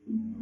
And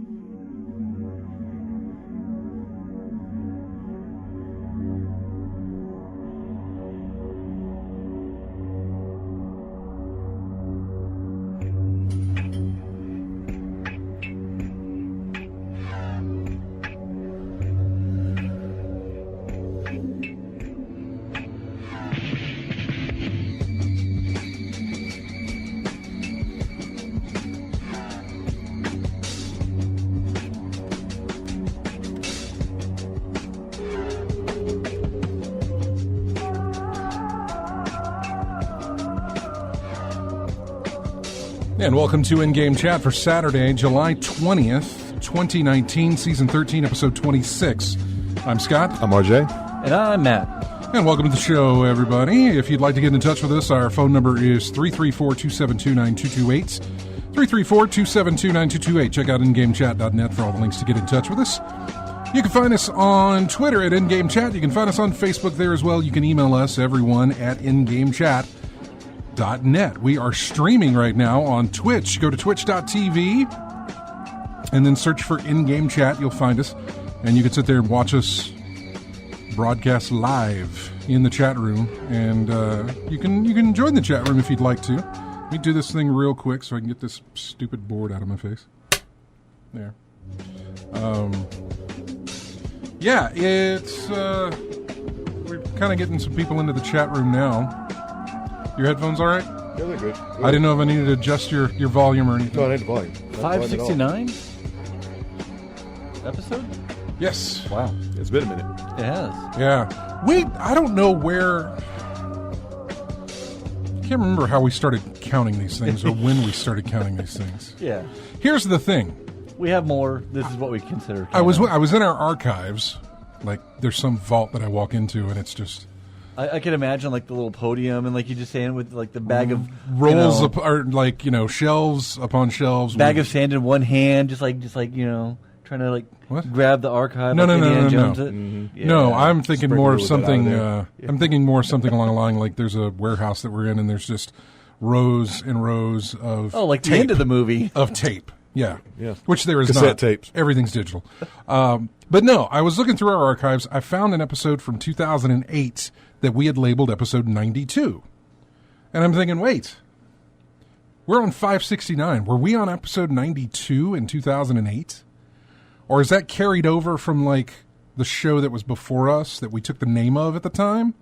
welcome to In-Game Chat for Saturday, July 20th, 2019, Season 13, Episode 26. I'm Scott. I'm RJ. And I'm Matt. And welcome to the show, everybody. If you'd like to get in touch with us, our phone number is 334-272-9228. 334-272-9228. Check out ingamechat.net for all the links to get in touch with us. You can find us on Twitter at InGameChat. You can find us on Facebook there as well. You can email us, everyone, at ingamechat.net. We are streaming right now on Twitch. Go to twitch.tv and then search for In-Game Chat. You'll find us, and you can sit there and watch us broadcast live in the chat room. And you can join the chat room if you'd like to. Let me do this thing real quick so I can get this stupid board out of my face. There. Yeah, it's we're kind of getting some people into the chat room now. Your headphones all right? Yeah, they're good. I didn't know if I needed to adjust your volume or anything. No, I need the volume. 569 episode? Yes. Wow. It's been a minute. It has. Yeah. I don't know where... I can't remember how we started counting these things or when we started counting these things. Yeah. Here's the thing. We have more. This is what we consider. I was in our archives. Like, there's some vault that I walk into, and it's just... I can imagine like the little podium and like you just saying with like the bag of rolls or like shelves upon shelves. Bag of sand in one hand, just like trying to like grab the archive. No, like no, Indiana no. Jones it. Mm-hmm. Yeah. No, I'm thinking more of something. I'm thinking more of something along the line like there's a warehouse that we're in, and there's just rows and rows of like tape, the end of the movie of tape. Yeah, yeah. Which there is cassette not. Tapes. Everything's digital. But no, I was looking through our archives. I found an episode from 2008 that we had labeled episode 92. And I'm thinking, wait, we're on 569. Were we on episode 92 in 2008? Or is that carried over from like the show that was before us that we took the name of at the time?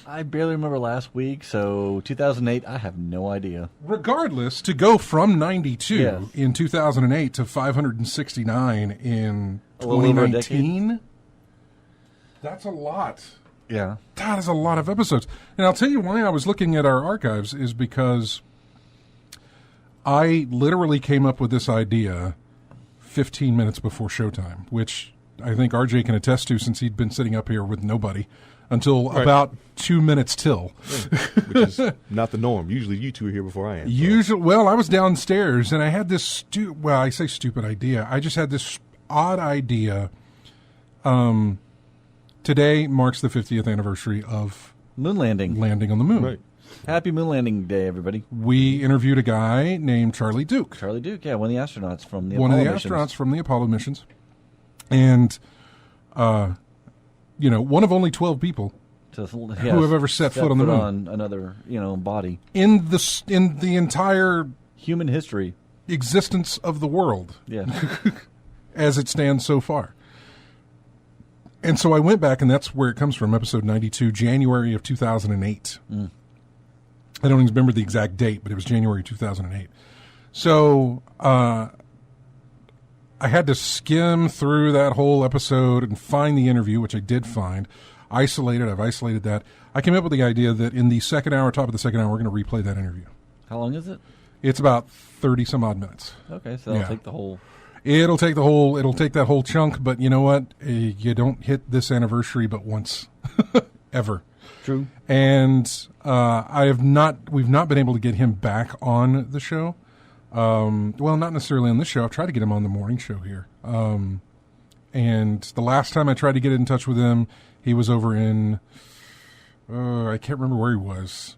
I barely remember last week, so 2008, I have no idea. Regardless, to go from 92 in 2008 to 569 in 2019, that's a lot. Yeah. That is a lot of episodes. And I'll tell you why I was looking at our archives is because I literally came up with this idea 15 minutes before showtime, which I think RJ can attest to since he'd been sitting up here with nobody until about 2 minutes till. Yeah, which is not the norm. Usually you two are here before I am. Well, I was downstairs and I had this I say stupid idea. I just had this odd idea. Today marks the 50th anniversary of moon landing on the moon. Right. Happy moon landing day, everybody. We interviewed a guy named Charlie Duke. One of the astronauts from the Apollo missions. Astronauts from the Apollo missions. And, one of only 12 people who have ever set foot on the moon. On another, body. In the entire... human history. Existence of the world. Yeah. As it stands so far. And so I went back, and that's where it comes from, episode 92, January of 2008. I don't even remember the exact date, but it was January 2008. So I had to skim through that whole episode and find the interview, which I did find. I've isolated that. I came up with the idea that in the top of the second hour, we're going to replay that interview. How long is it? It's about 30-some-odd minutes. Okay, so it'll take the whole... It'll take that whole chunk, but you know what? You don't hit this anniversary but once. Ever. True. And we've not been able to get him back on the show. Well, not necessarily on this show. I've tried to get him on the morning show here. And the last time I tried to get in touch with him, he was over in, I can't remember where he was.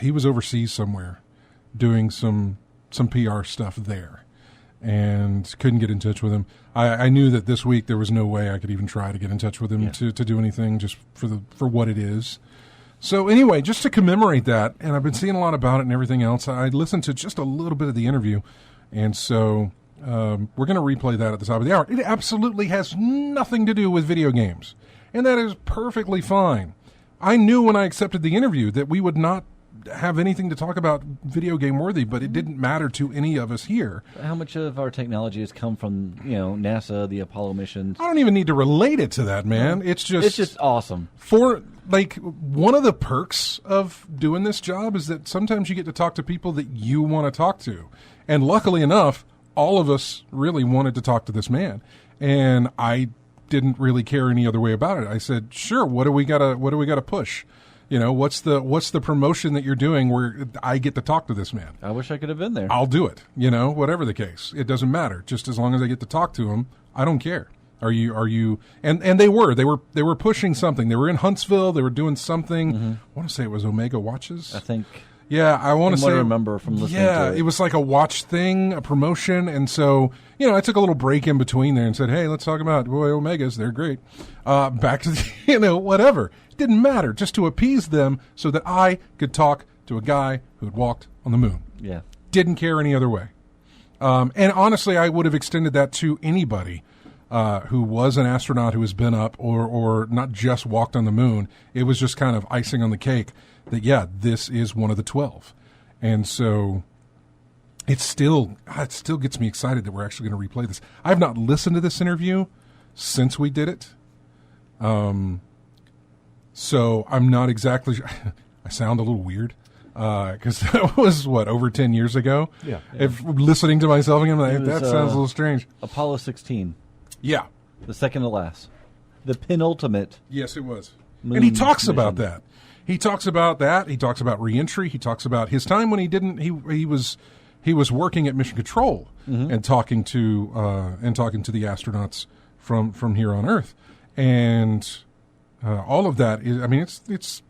He was overseas somewhere doing some PR stuff there. and couldn't get in touch with him. I knew that this week there was no way I could even try to get in touch with him to do anything just for what it is. So anyway, just to commemorate that, and I've been seeing a lot about it and everything else, I listened to just a little bit of the interview, and so we're going to replay that at the top of the hour. It absolutely has nothing to do with video games, and that is perfectly fine. I knew when I accepted the interview that we would not have anything to talk about video game worthy, but it didn't matter to any of us here. How much of our technology has come from, NASA, the Apollo missions? I don't even need to relate it to that, man. It's just awesome. One of the perks of doing this job is that sometimes you get to talk to people that you want to talk to. And luckily enough, all of us really wanted to talk to this man. And I didn't really care any other way about it. I said, sure, what do we gotta push? What's the promotion that you're doing where I get to talk to this man? I wish I could have been there. I'll do it. Whatever the case, it doesn't matter. Just as long as I get to talk to him, I don't care. Are you? And they were pushing something. They were in Huntsville. They were doing something. Mm-hmm. I want to say it was Omega Watches. I think. Yeah, I want to say. I remember from listening to it. It was like a watch thing, a promotion, and so I took a little break in between there and said, "Hey, let's talk about Omegas. They're great." Back to the, whatever. It didn't matter, just to appease them so that I could talk to a guy who had walked on the moon. Yeah, didn't care any other way. And honestly, I would have extended that to anybody who was an astronaut who has been up or not just walked on the moon. It was just kind of icing on the cake that, yeah, this is one of the 12. And so it still gets me excited that we're actually going to replay this. I have not listened to this interview since we did it. So I'm not exactly I sound a little weird. Because that was, over 10 years ago? Yeah. If listening to myself again, I'm like, that sounds a little strange. Apollo 16. Yeah. The second to last. The penultimate. Yes, it was. And he talks about that. He talks about that. He talks about reentry. He talks about his time when he didn't. He was working at Mission Control and talking to the astronauts from here on Earth, and all of that is. I mean, it's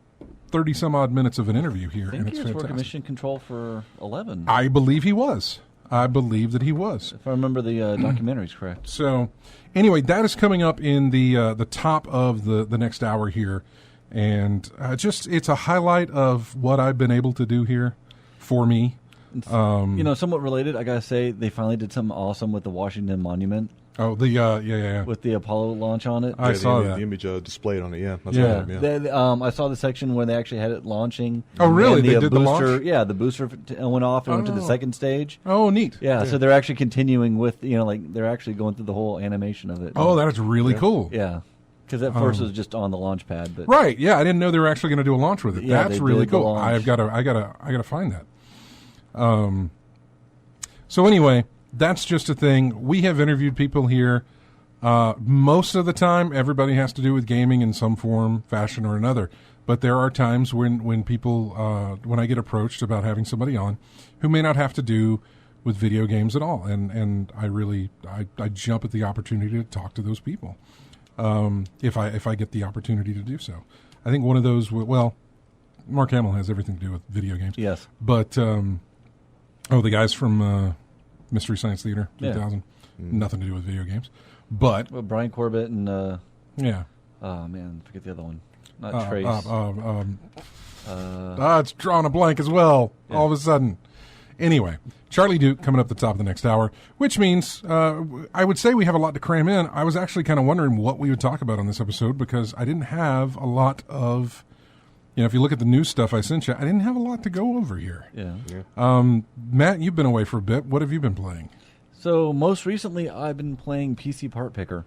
30 some odd minutes of an interview here, I think and it's he was fantastic. working Mission Control for 11. I believe he was. I believe that he was. If I remember the documentaries correct. So, anyway, that is coming up in the top of the next hour here, and it's a highlight of what I've been able to do here for me. Somewhat related, I gotta say, they finally did something awesome with the Washington Monument. Oh, yeah. With the Apollo launch on it. I saw that. The image displayed on it, yeah. I saw the section where they actually had it launching. Oh, really? And They the did the launch? Yeah, the booster went off and went to the second stage. Oh, neat. Yeah, so they're actually continuing with, they're actually going through the whole animation of it. Oh, that is really cool. Yeah. Because at first it was just on the launch pad. But right, yeah. I didn't know they were actually going to do a launch with it. Yeah, That's they really did the cool. launch. I gotta find that. So anyway, that's just a thing. We have interviewed people here. Most of the time, everybody has to do with gaming in some form, fashion, or another. But there are times when people, when I get approached about having somebody on who may not have to do with video games at all, and I jump at the opportunity to talk to those people if I get the opportunity to do so. I think one of those, Mark Hamill has everything to do with video games. Yes, but the guys from Mystery Science Theater 2000, nothing to do with video games. But Brian Corbett and yeah. Oh man, forget the other one. Not Trace. It's drawing a blank as well. Yeah. All of a sudden. Anyway, Charlie Duke coming up the top of the next hour, which means I would say we have a lot to cram in. I was actually kind of wondering what we would talk about on this episode because I didn't have a lot of. If you look at the news stuff I sent you, I didn't have a lot to go over here. Yeah. Matt, you've been away for a bit. What have you been playing? So most recently, I've been playing PC Part Picker.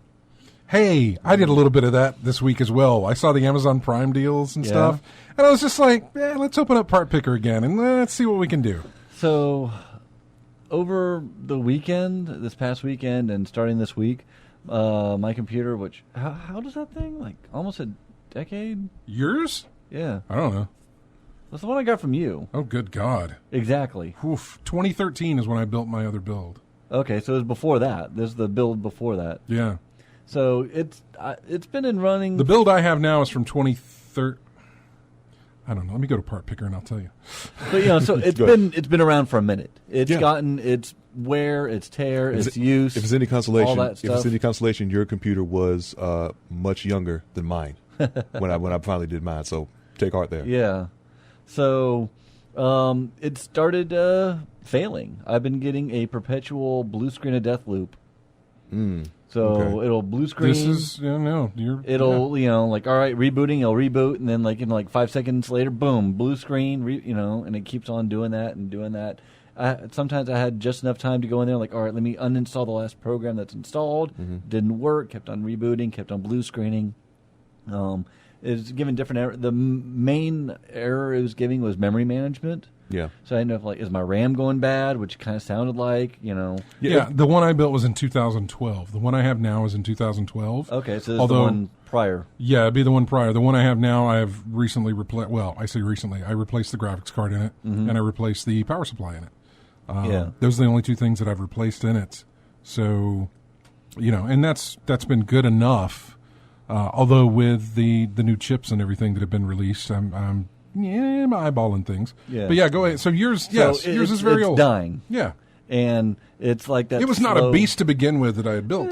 Hey, I did a little bit of that this week as well. I saw the Amazon Prime deals and stuff, and I was just like, let's open up Part Picker again, and let's see what we can do. So over the weekend, this past weekend, and starting this week, my computer, which, how does that thing, like almost a decade? Yours? Yeah. I don't know. That's the one I got from you. Oh, good God. Exactly. Oof. 2013 is when I built my other build. Okay, so it was before that. This is the build before that. Yeah. So it's been in running. The build I have now is from 2013. I don't know. Let me go to Part Picker and I'll tell you. So so it's been around for a minute. It's wear, its tear, its use. If it's any consolation, all that if stuff. it's any consolation, your computer was much younger than mine when I finally did mine. So take heart there. Yeah. So it started failing. I've been getting a perpetual blue screen of death loop. So Okay. it'll blue screen. This is It'll like, all right, rebooting. It'll reboot, and then like 5 seconds later, boom, blue screen. And it keeps on doing that and doing that. Sometimes I had just enough time to go in there, like, all right, let me uninstall the last program that's installed. Didn't work. Kept on rebooting. Kept on blue screening. It's given different error. The main error it was giving was memory management. Yeah. So I didn't know if is my RAM going bad, which kind of sounded like. Yeah, the one I built was in 2012. The one I have now is in 2012. Okay, so this is the one prior. Yeah, it'd be the one prior. The one I have now, I have recently replaced. Well, I say recently. I replaced the graphics card in it, and I replaced the power supply in it. Those are the only two things that I've replaced in it. So, and that's been good enough. Although with the new chips and everything that have been released, I'm eyeballing things. Yeah. But yeah, go ahead. So yours is very it's old. Dying. Yeah. And it's like that. It was not a beast to begin with that I had built.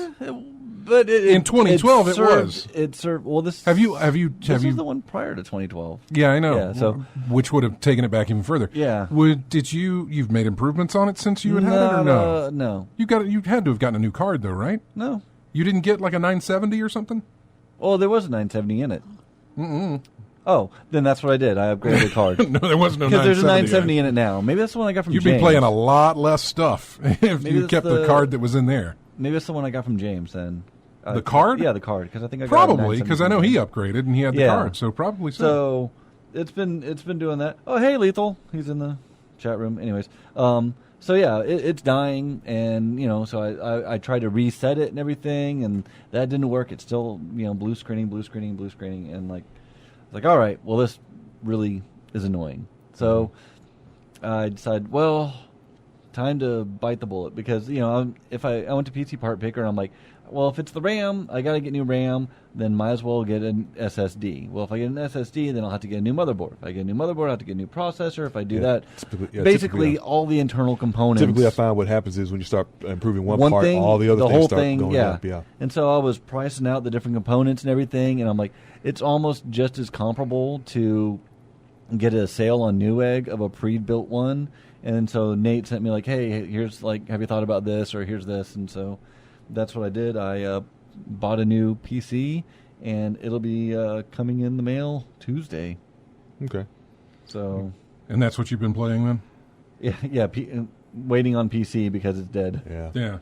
But in 2012 it was. It served. Well, this Have you This is the one prior to 2012. Yeah, I know. Yeah, so which would have taken it back even further. Yeah. You've made improvements on it since you had it or no? No. You had to have gotten a new card though, right? No. You didn't get like a 970 or something? Oh, there was a 970 in it. Oh, then that's what I did. I upgraded the card. No, there was no 970. Because there's a 970 in it now. Maybe that's the one I got from You'd James. be playing a lot less stuff if Maybe you that's kept the card that was in there. Maybe that's the one I got from James then. The card? Yeah, the card. Because I think I got Probably, because I know he upgraded and he had the Yeah. card, so probably so. So it's been doing that. Oh, hey, Lethal. He's in the chat room. Anyways, so yeah, it's dying, and so I tried to reset it and everything, and that didn't work. It's still blue screening, and like all right, well this really is annoying. So I decided, well, time to bite the bullet because if I went to PC Part Picker and I'm like, well, if it's the RAM, I got to get new RAM, then might as well get an SSD. Well, if I get an SSD, then I'll have to get a new motherboard. If I get a new motherboard, I'll have to get a new processor. If I do that, basically all the internal components. Typically, I find what happens is when you start improving one part, thing, all the other things whole start thing, going up. Yeah. And so I was pricing out the different components and everything, and I'm like, it's almost just as comparable to get a sale on Newegg of a pre-built one. And so Nate sent me like, hey, here's have you thought about this, or here's this, and so that's what I did. I bought a new PC, and it'll be coming in the mail Tuesday. Okay. So. And that's what you've been playing then? Yeah. Waiting on PC because it's dead. Yeah. Yeah.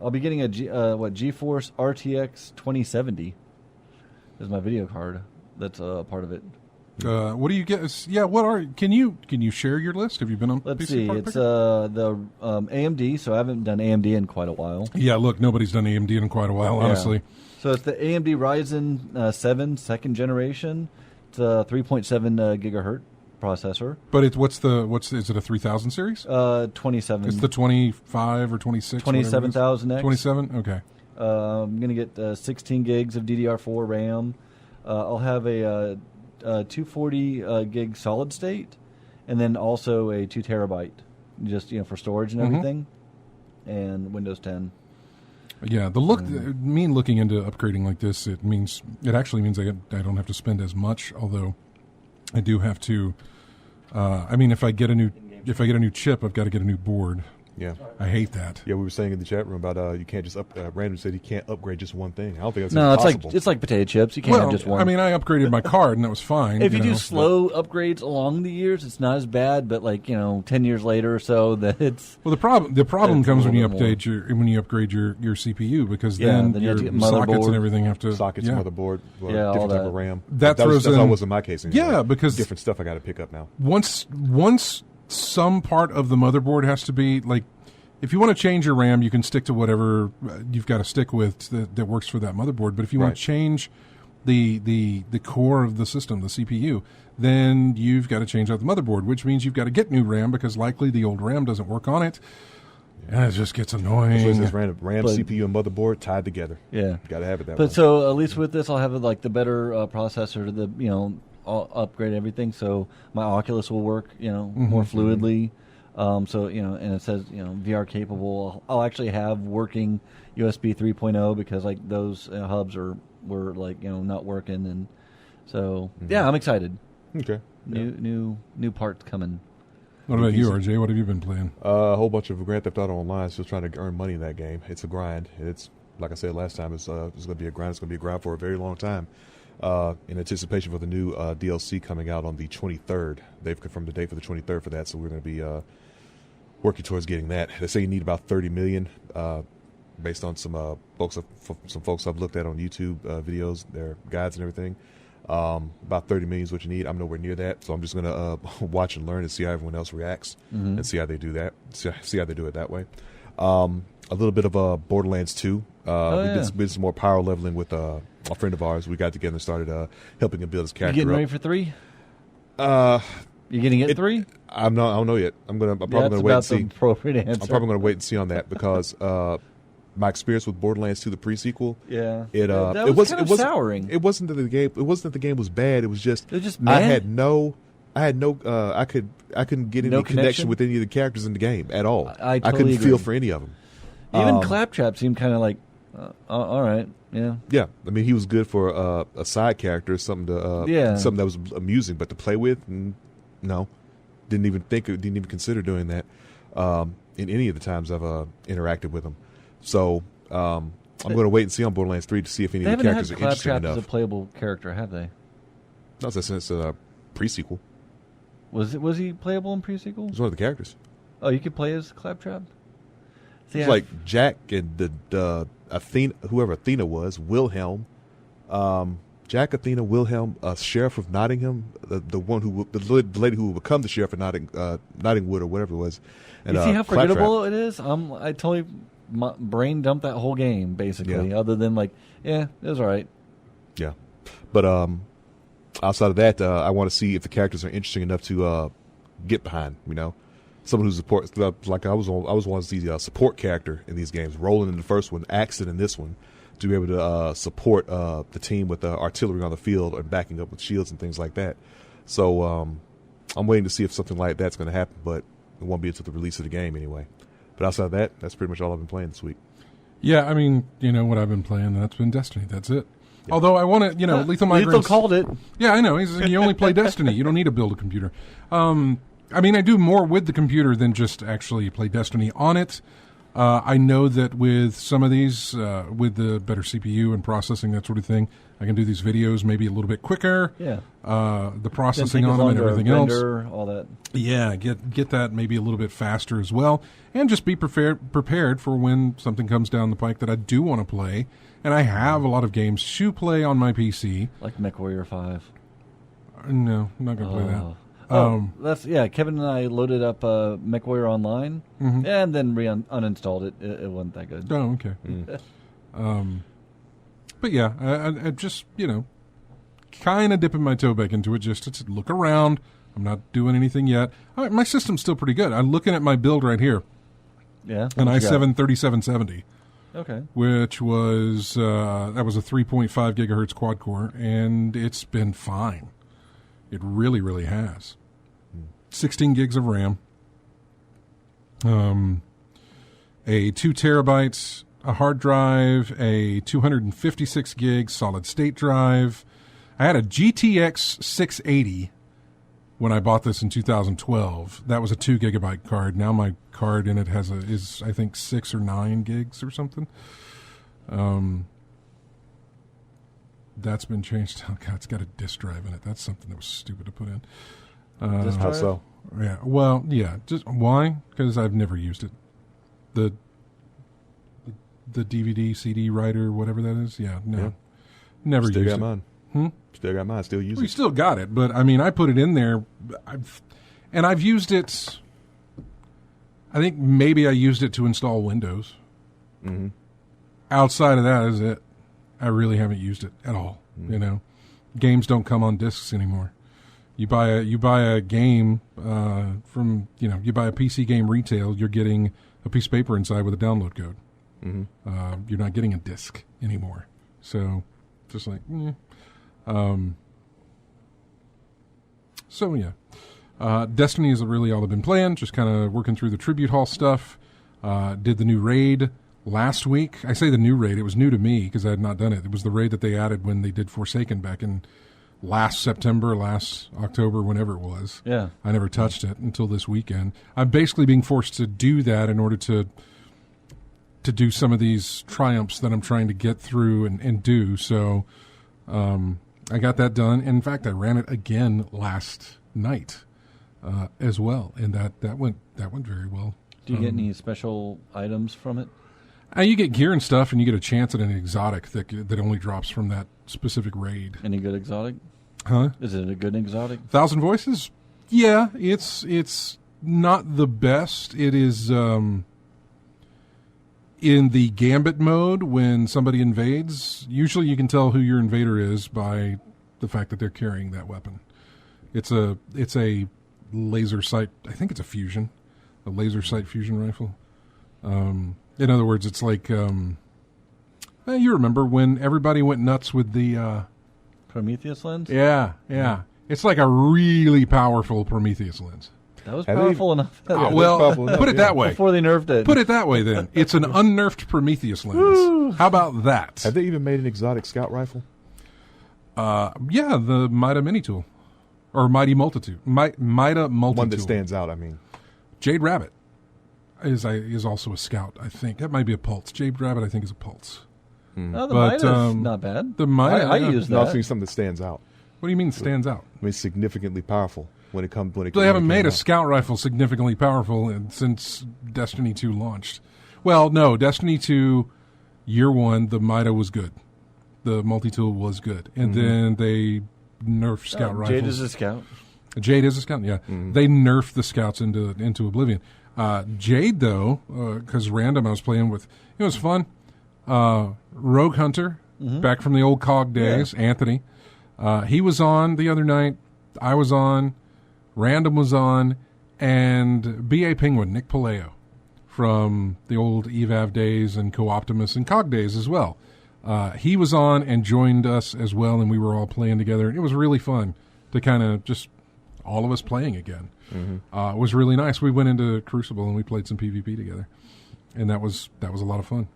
I'll be getting a GeForce RTX 2070 is my video card. That's a part of it. What do you get? Yeah, can you share your list? Have you been on Let's PC see. Part It's Picker? the AMD, so I haven't done AMD in quite a while. Yeah, look, nobody's done AMD in quite a while, honestly. So it's the AMD Ryzen 7 second generation. It's a 3.7 gigahertz processor. But is it a 3000 series? 27. It's the 25 or 26. 27,000X. 27. Okay. I'm gonna get 16 gigs of DDR4 RAM. I'll have a 240 gig solid state, and then also a 2 terabyte, just for storage and everything, and Windows 10. Yeah, looking into upgrading like this, it actually means I don't have to spend as much. Although I do have to. If I get a new chip, I've got to get a new board. Yeah. I hate that. Yeah, we were saying in the chat room about you can't just Brandon said he can't upgrade just one thing. I don't think that's No, possible. it's like potato chips. You can't have just one. I upgraded my card and that was fine. If you do slow upgrades along the years, it's not as bad. But 10 years later or so, that it's the problem comes when you little upgrade your CPU because then then you have your to get sockets motherboard. and everything have to sockets, motherboard, all different type that. of RAM. That That's throws in- always in my case. Anyway. Yeah, because different stuff I got to pick up now. once some part of the motherboard has to be if you want to change your RAM, you can stick to whatever you've got to stick with that works for that motherboard. But if you want to change the core of the system, the CPU, then you've got to change out the motherboard, which means you've got to get new RAM because likely the old RAM doesn't work on it. And it just gets annoying. So it's just RAM, CPU, and motherboard tied together. Yeah, got to have it that way. But so at least with this, I'll have the better processor. I'll upgrade everything, so my Oculus will work more fluidly. So and it says VR capable. I'll actually have working USB 3.0 because like those hubs were like not working, and so yeah, I'm excited. Okay. New parts coming. What about you, RJ? What have you been playing? A whole bunch of Grand Theft Auto Online. Still trying to earn money in that game. It's a grind. It's like I said last time. It's going to be a grind. It's going to be a grind for a very long time. In anticipation for the new DLC coming out on the 23rd. They've confirmed the date for the 23rd for that, so we're going to be working towards getting that. They say you need about 30 million, based on some folks I've looked at on YouTube videos, their guides and everything. About 30 million is what you need. I'm nowhere near that, so I'm just going to watch and learn and see how everyone else reacts and see how they do that. See how they do it that way. A little bit of Borderlands 2. We did some more power leveling with a friend of ours. We got together and started helping him build his character. You getting ready for 3? You getting it 3? I don't know yet. I'm probably going to wait and see. Appropriate answer. I'm probably going to wait and see on that because my experience with Borderlands 2, the pre-sequel, it was kind of souring. It wasn't that the game. It wasn't that the game was bad. It was just mad? I couldn't get any connection with any of the characters in the game at all. I totally couldn't agree. Feel for any of them. Even Claptrap seemed kind of like, all right, yeah. Yeah, I mean, he was good for a side character, something that was amusing, but to play with, no, didn't even consider doing that in any of the times I've interacted with him. So I'm going to wait and see on Borderlands 3 to see if any of the characters are interesting enough. They haven't had Claptrap as a playable character, have they? No, it's a pre-sequel. Was he playable in pre-sequel? He's one of the characters. Oh, you could play as Claptrap? It's like Jack and the Athena, whoever Athena was, Wilhelm, Jack, Athena, Wilhelm, Sheriff of Nottingham, the lady who would become the Sheriff of Nottingwood or whatever it was. And, you see how forgettable it is? I totally brain dumped that whole game basically. Yeah. Other than it was all right. Yeah, but outside of that, I want to see if the characters are interesting enough to get behind. Someone who supports, like I was one of the support character in these games. Roland in the first one, Axton in this one, to be able to support the team with artillery on the field or backing up with shields and things like that. So I'm waiting to see if something like that's going to happen, but it won't be until the release of the game anyway. But outside of that, that's pretty much all I've been playing this week. Yeah, I mean, what I've been playing, that's been Destiny. That's it. Yeah. Although I want to, Lethal Migrants. Lethal called it. Yeah, I know. He's like, you only play Destiny. You don't need to build a computer. I mean, I do more with the computer than just actually play Destiny on it. I know that with some of these, with the better CPU and processing, that sort of thing, I can do these videos maybe a little bit quicker. Yeah. The processing on them and everything else. All that. Yeah, get that maybe a little bit faster as well. And just be prepared for when something comes down the pike that I do want to play. And I have a lot of games to play on my PC. Like MechWarrior 5. No, I'm not going to play that. Kevin and I loaded up MechWarrior Online and then uninstalled it. It wasn't that good. Oh, okay. But yeah, I just, kind of dipping my toe back into it just to look around. I'm not doing anything yet. My system's still pretty good. I'm looking at my build right here. Yeah. An i7 3770. Okay. Which was, that was a 3.5 gigahertz quad core, and it's been fine. It really, really has. 16 gigs of RAM, a 2 terabytes, a hard drive, a 256 gig solid state drive. I had a GTX 680 when I bought this in 2012. That was a 2 gigabyte card. Now my card in it is I think 6 or 9 gigs or something. That's been changed. Oh God, it's got a disk drive in it. That's something that was stupid to put in. How so? Yeah. Well, yeah. Just why? Because I've never used it. The DVD CD writer, whatever that is. Yeah. No. Yeah. Never still used got it. Mine. Still got mine. Still use it. We still got it, but I mean, I put it in there, and I've used it. I think maybe I used it to install Windows. Mm-hmm. Outside of that is it. I really haven't used it at all. Mm-hmm. Games don't come on discs anymore. You buy a game from you buy a PC game retail. You're getting a piece of paper inside with a download code. Mm-hmm. You're not getting a disc anymore. So, just like, So yeah, Destiny is really all I've been playing, just kind of working through the Tribute Hall stuff. Did the new raid last week. I say the new raid. It was new to me because I had not done it. It was the raid that they added when they did Forsaken back in last September, last October, whenever it was. Yeah. I never touched it until this weekend. I'm basically being forced to do that in order to do some of these triumphs that I'm trying to get through and do. So I got that done. In fact, I ran it again last night as well, and that went very well. Do you get any special items from it? You get gear and stuff, and you get a chance at an exotic that only drops from that specific raid. Any good exotic? Huh? Is it a good exotic? 1,000 Voices? Yeah, it's not the best. It is in the Gambit mode when somebody invades. Usually you can tell who your invader is by the fact that they're carrying that weapon. It's a laser sight. I think it's a fusion. A laser sight fusion rifle. In other words, it's like, you remember when everybody went nuts with the... Prometheus lens? Yeah. It's like a really powerful Prometheus lens. That was powerful enough. Put it that way. Before they nerfed it. Put it that way, then. It's an unnerfed Prometheus lens. How about that? Have they even made an exotic scout rifle? Yeah, the Mida Mini Tool. Or Mighty Multitude. Mida Multitool. One that stands out, I mean. Jade Rabbit is also a scout, I think. That might be a Pulse. Jade Rabbit, I think, is a Pulse. No, the Mida's not bad. The Mida, I use that. No, I've seen something that stands out. What do you mean stands out? I mean, significantly powerful when it comes. They haven't made a scout rifle significantly powerful since Destiny 2 launched. Well, no, Destiny 2 year one, the Mida was good. The multi-tool was good, and then they nerfed scout rifles. Jade is a scout. Jade is a scout. Yeah, they nerfed the scouts into oblivion. Jade, though, because random I was playing with, it was fun. Rogue Hunter, back from the old COG days, Anthony. He was on the other night. I was on. Random was on. And B.A. Penguin, Nick Paleo, from the old EVAV days and Co-Optimus and COG days as well. He was on and joined us as well, and we were all playing together. It was really fun to kind of just all of us playing again. It was really nice. We went into Crucible and we played some PvP together, and that was a lot of fun.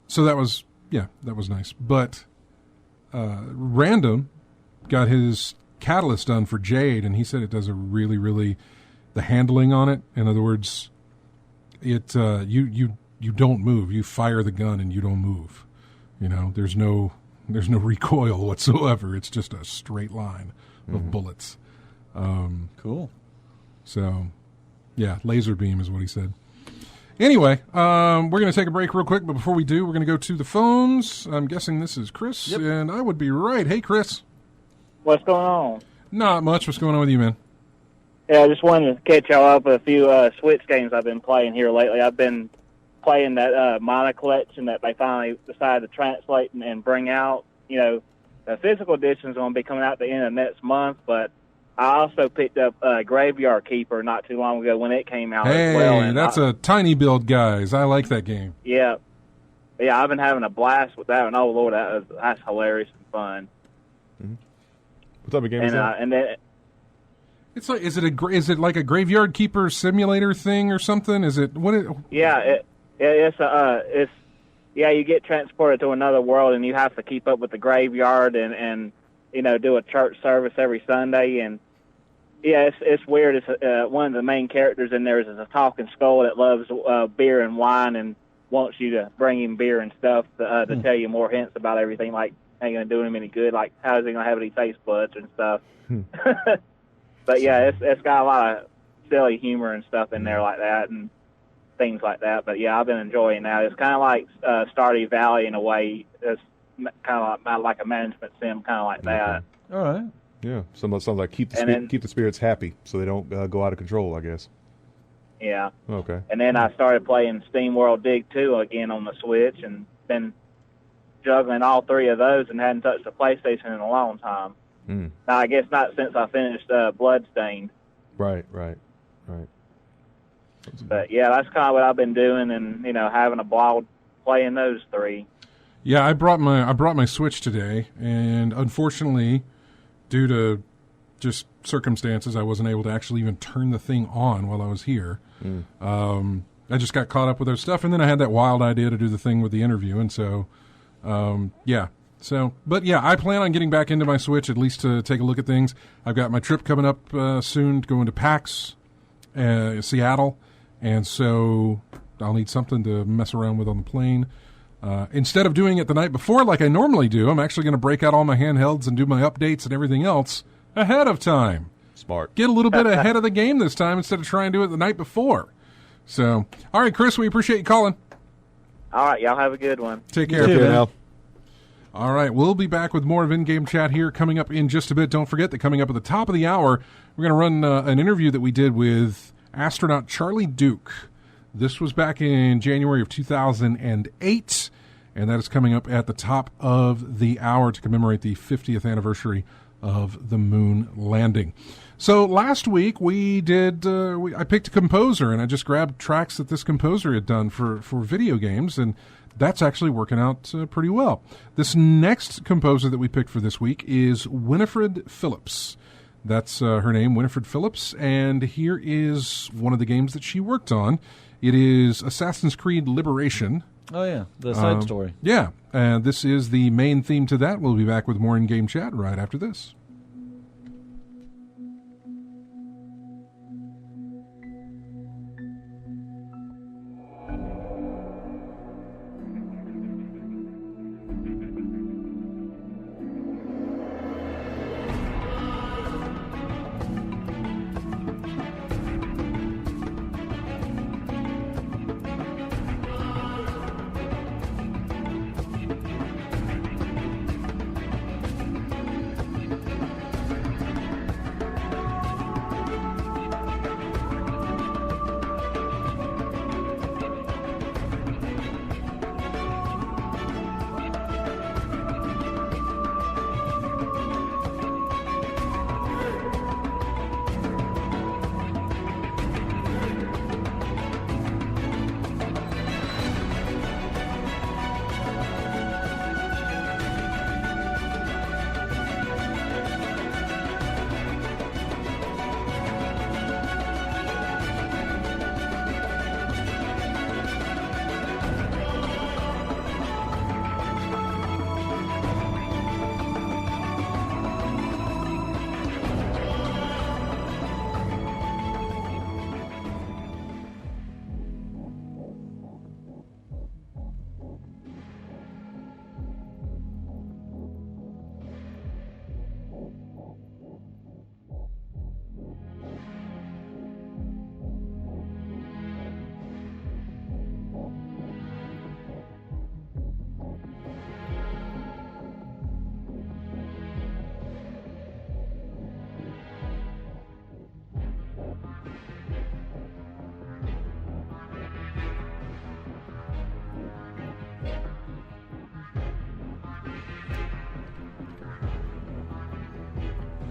So that was nice. But Random got his catalyst done for Jade, and he said it does a really, really, the handling on it. In other words, it you don't move. You fire the gun and you don't move. You know, there's no recoil whatsoever. It's just a straight line of bullets. Cool. So, yeah, laser beam is what he said. Anyway, we're going to take a break real quick, but before we do, we're going to go to the phones. I'm guessing this is Chris, and I would be right. Hey, Chris. What's going on? Not much. What's going on with you, man? Yeah, I just wanted to catch y'all up with a few Switch games I've been playing here lately. I've been playing that Mana Collection that they finally decided to translate and bring out. You know, the physical edition is going to be coming out at the end of next month, but I also picked up Graveyard Keeper not too long ago when it came out as well. Hey, that's a tiny build, guys. I like that game. Yeah. Yeah, I've been having a blast with that one. Oh, Lord, that's hilarious and fun. What type of game is that? And then... It's like, is it like a Graveyard Keeper simulator thing or something? Is it what? You get transported to another world and you have to keep up with the graveyard and you know, do a church service every Sunday. And yeah, it's weird. It's one of the main characters in there is a talking skull that loves beer and wine and wants you to bring him beer and stuff to tell you more hints about everything. Like, ain't gonna do him any good. Like, how is he gonna have any taste buds and stuff? But yeah, it's got a lot of silly humor and stuff in there like that and things like that. But yeah, I've been enjoying that. It's kind of like Stardew Valley in a way. It's kind of like a management sim, kind of like that. All right. Yeah, sounds like keep the spirits happy so they don't go out of control, I guess. Yeah. Okay. And then I started playing Steam World Dig 2 again on the Switch and been juggling all three of those and hadn't touched the PlayStation in a long time. Now, I guess not since I finished Bloodstained. Right. But yeah, that's kind of what I've been doing, and you know, having a ball playing those three. Yeah, I brought my Switch today, and unfortunately, due to just circumstances. I wasn't able to actually even turn the thing on while I was here. I just got caught up with other stuff, and then I had that wild idea to do the thing with the interview, and so, yeah. So, but yeah, I plan on getting back into my Switch at least to take a look at things. I've got my trip coming up soon, going to PAX, Seattle, and so I'll need something to mess around with on the plane. Instead of doing it the night before like I normally do, I'm actually going to break out all my handhelds and do my updates and everything else ahead of time. Smart. Get a little bit ahead of the game this time instead of trying to do it the night before. So, all right, Chris, we appreciate you calling. All right, y'all have a good one. Take care. You too, man. Now. All right, we'll be back with more of In-Game Chat here coming up in just a bit. Don't forget that coming up at the top of the hour, we're going to run an interview that we did with astronaut Charlie Duke. This was back in January of 2008, and that is coming up at the top of the hour to commemorate the 50th anniversary of the moon landing. So last week we did, I picked a composer, and I just grabbed tracks that this composer had done for video games, and that's actually working out pretty well. This next composer that we picked for this week is Winifred Phillips. That's her name, Winifred Phillips, and here is one of the games that she worked on. It is Assassin's Creed Liberation. Oh, yeah, the side story. Yeah, and this is the main theme to that. We'll be back with more In-Game Chat right after this.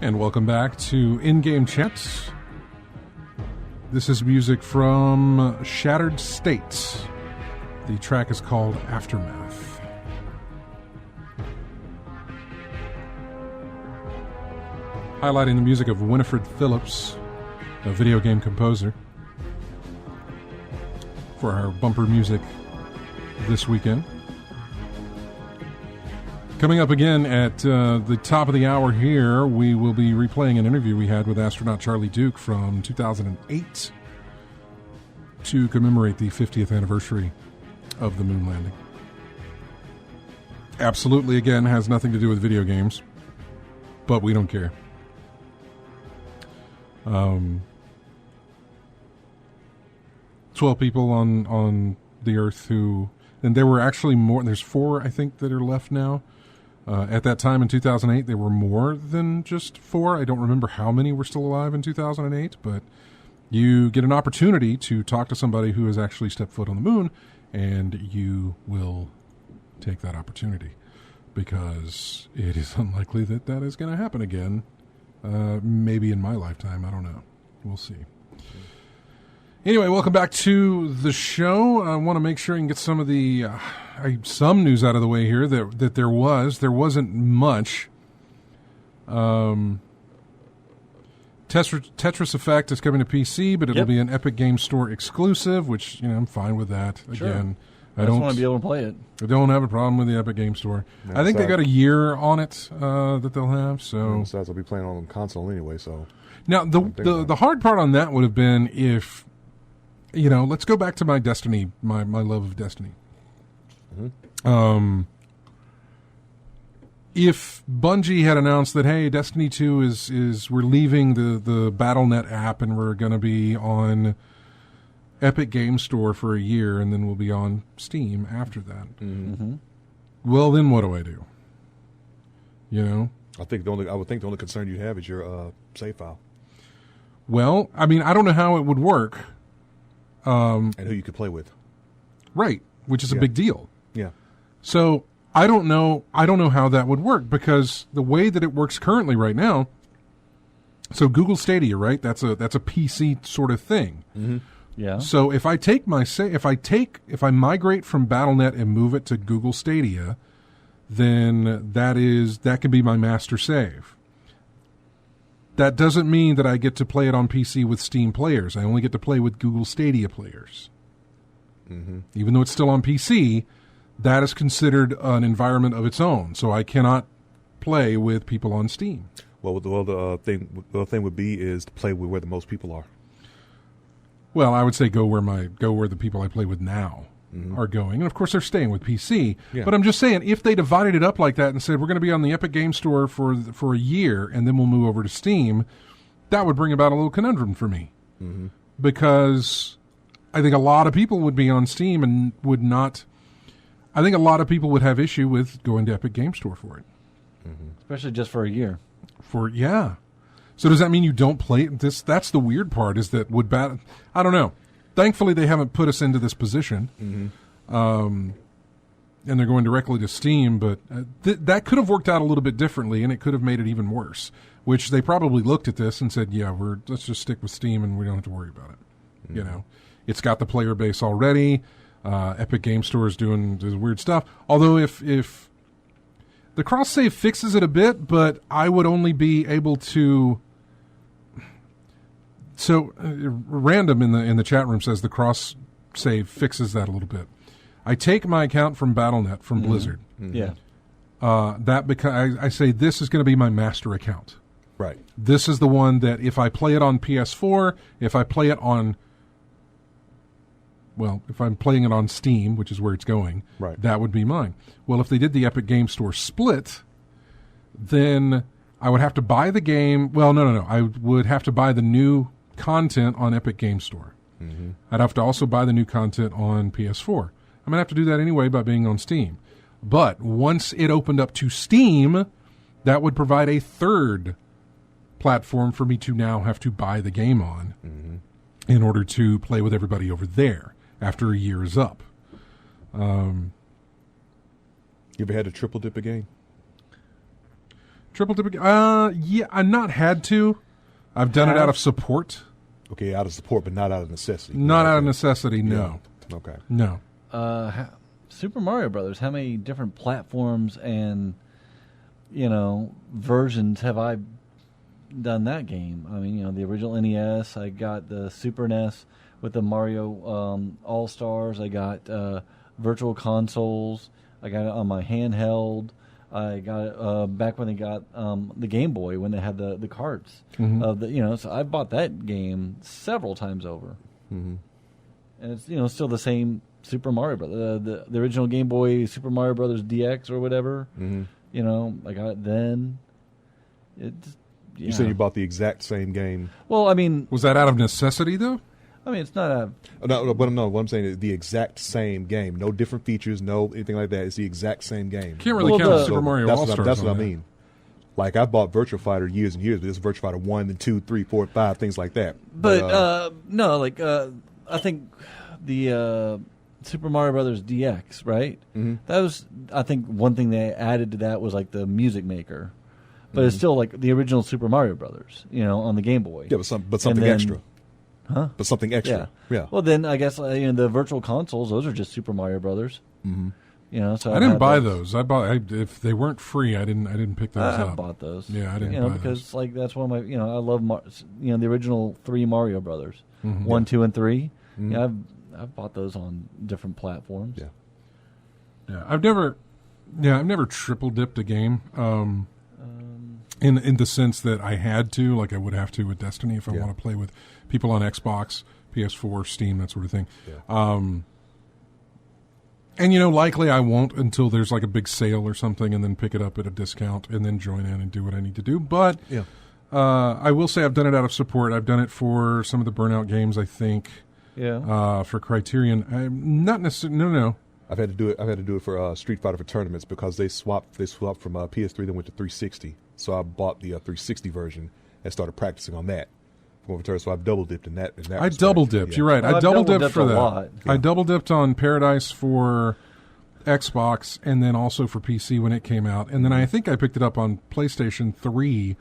And welcome back to In-Game Chats. This is music from Shattered State. The track is called Aftermath. Highlighting the music of Winifred Phillips, a video game composer, for our bumper music this weekend. Coming up again at the top of the hour here, we will be replaying an interview we had with astronaut Charlie Duke from 2008 to commemorate the 50th anniversary of the moon landing. Absolutely, again, has nothing to do with video games, but we don't care. 12 people on the Earth who, and there were actually more, there's 4, I think, that are left now. At that time in 2008, there were more than just 4. I don't remember how many were still alive in 2008, but you get an opportunity to talk to somebody who has actually stepped foot on the moon, and you will take that opportunity because it is unlikely that that is going to happen again. Maybe in my lifetime. I don't know. We'll see. Anyway, welcome back to the show. I want to make sure I can get some of the some news out of the way here that there wasn't much. Tetris Effect is coming to PC, but it'll Yep. be an Epic Games Store exclusive, which I'm fine with that. Sure. Again, I just want to be able to play it. I don't have a problem with the Epic Games Store. Yeah, I think they so- got a year on it that they'll have. So Besides, I'll be playing on console anyway. So now the hard part on that would have been if, let's go back to my Destiny, my love of Destiny. If Bungie had announced that, hey, Destiny 2 is we're leaving the Battle.net app and we're going to be on Epic Games Store for a year and then we'll be on Steam after that. Well, then what do I do? I would think the only concern you have is your save file Well, I mean, I don't know how it would work. and who you could play with. Right, which is a Yeah. big deal. Yeah. So I don't know how that would work because the way that it works currently right now. So Google Stadia, right? That's a PC sort of thing. Yeah. So if I if I migrate from Battle.net and move it to Google Stadia, then that can be my master save. That doesn't mean that I get to play it on PC with Steam players. I only get to play with Google Stadia players. Even though it's still on PC, that is considered an environment of its own. So I cannot play with people on Steam. Well, the thing would be is to play with where the most people are. Well, I would say go where the people I play with now are going. And of course they're staying with PC. Yeah. But I'm just saying, if they divided it up like that and said we're going to be on the Epic Game Store for a year and then we'll move over to Steam, that would bring about a little conundrum for me. Because I think a lot of people would be on Steam and would not. I think a lot of people would have issue with going to Epic Game Store for it. Especially just for a year. So does that mean you don't play this? That's the weird part. Is that I don't know. Thankfully, they haven't put us into this position, and they're going directly to Steam. But that could have worked out a little bit differently, and it could have made it even worse. Which they probably looked at this and said, "Yeah, let's just stick with Steam, and we don't have to worry about it." It's got the player base already. Epic Game Store is doing this weird stuff. Although if the cross save fixes it a bit, but I would only be able to. So Random in the chat room says the cross save fixes that a little bit. I take my account from Battle.net from Blizzard. Yeah. Because I say this is going to be my master account. Right. This is the one that if I play it on PS4, if I play it on. Well, if I'm playing it on Steam, which is where it's going, Right. that would be mine. Well, if they did the Epic Game Store split, then I would have to buy the game. Well, no. I would have to buy the new content on Epic Game Store. I'd have to also buy the new content on PS4. I'm going to have to do that anyway by being on Steam. But once it opened up to Steam, that would provide a third platform for me to now have to buy the game on in order to play with everybody over there after a year is up. You ever had to triple dip a game? Triple dip? Yeah, I've not had to. I've done it out of support. Okay, out of support, but not out of necessity. Not out of necessity, no. Yeah. Okay. No. Super Mario Brothers. How many different platforms and versions have I done that game? I mean, the original NES. I got the Super NES with the Mario All Stars. I got virtual consoles. I got it on my handheld. I got it back when they got the Game Boy when they had the carts. So I bought that game several times over. And it's still the same Super Mario Brothers, the original Game Boy Super Mario Brothers DX or whatever. I got it then. You said you bought the exact same game. Well, I mean, Was that out of necessity, though? it's not a. What I'm saying is the exact same game. No different features, no anything like that. It's the exact same game. Can't really Well, count the- Super Mario That's All-Stars what I on that. mean. Like, I bought Virtua Fighter years and years, but this is Virtua Fighter 1, then 2, 3, 4, 5, things like that. But no, I think the Super Mario Brothers DX, right? That was, I think, one thing they added to that was like the Music Maker, but it's still like the original Super Mario Brothers, on the Game Boy. Yeah, but something then- extra. Huh? But something extra. Yeah. Well, then I guess the virtual consoles; those are just Super Mario Brothers. So I didn't buy those. If they weren't free, I didn't pick those I up. bought those. Yeah, I didn't buy because those. that's one of my. I love the original 3 Mario Brothers, 1, 2, and 3. Mm-hmm. Yeah, I've bought those on different platforms. Yeah. I've never triple dipped a game. In the sense that I had to, like I would have to with Destiny if I want to play with people on Xbox, PS4, Steam, that sort of thing. Yeah. And likely I won't until there's like a big sale or something, and then pick it up at a discount and then join in and do what I need to do. But I will say I've done it out of support. I've done it for some of the Burnout games, I think. Yeah. For Criterion, I'm not necessarily. No. I've had to do it for Street Fighter for tournaments because they swapped from PS3, then went to 360. So I bought the 360 version and started practicing on that. So I've double dipped in that. I double dipped. You're right. Well, I double dipped for a that. lot. I double dipped on Paradise for Xbox and then also for PC when it came out. And then I think I picked it up on PlayStation 3,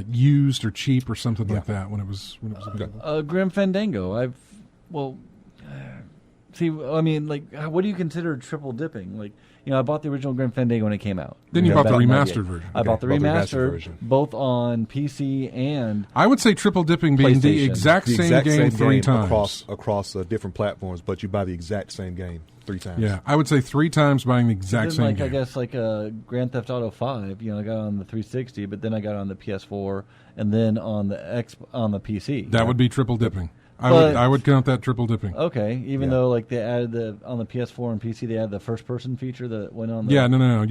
used or cheap or something like that when it was available. Grim Fandango. See, I mean, what do you consider triple dipping? I bought the original Grim Fandango when it came out. Then you bought the back in remastered 98. version. I bought the remastered version. both on PC and I would say triple dipping being the PlayStation. exact same game 3 times. across different platforms, but you buy the exact same game 3 times. Yeah, I would say 3 times buying the exact same game. I guess Grand Theft Auto 5. I got it on the 360, but then I got it on the PS4, and then on the PC. That would be triple dipping. But- I would count that triple dipping. Okay, even though they added on the PS4 and PC, they added the first person feature that went on. Yeah, no.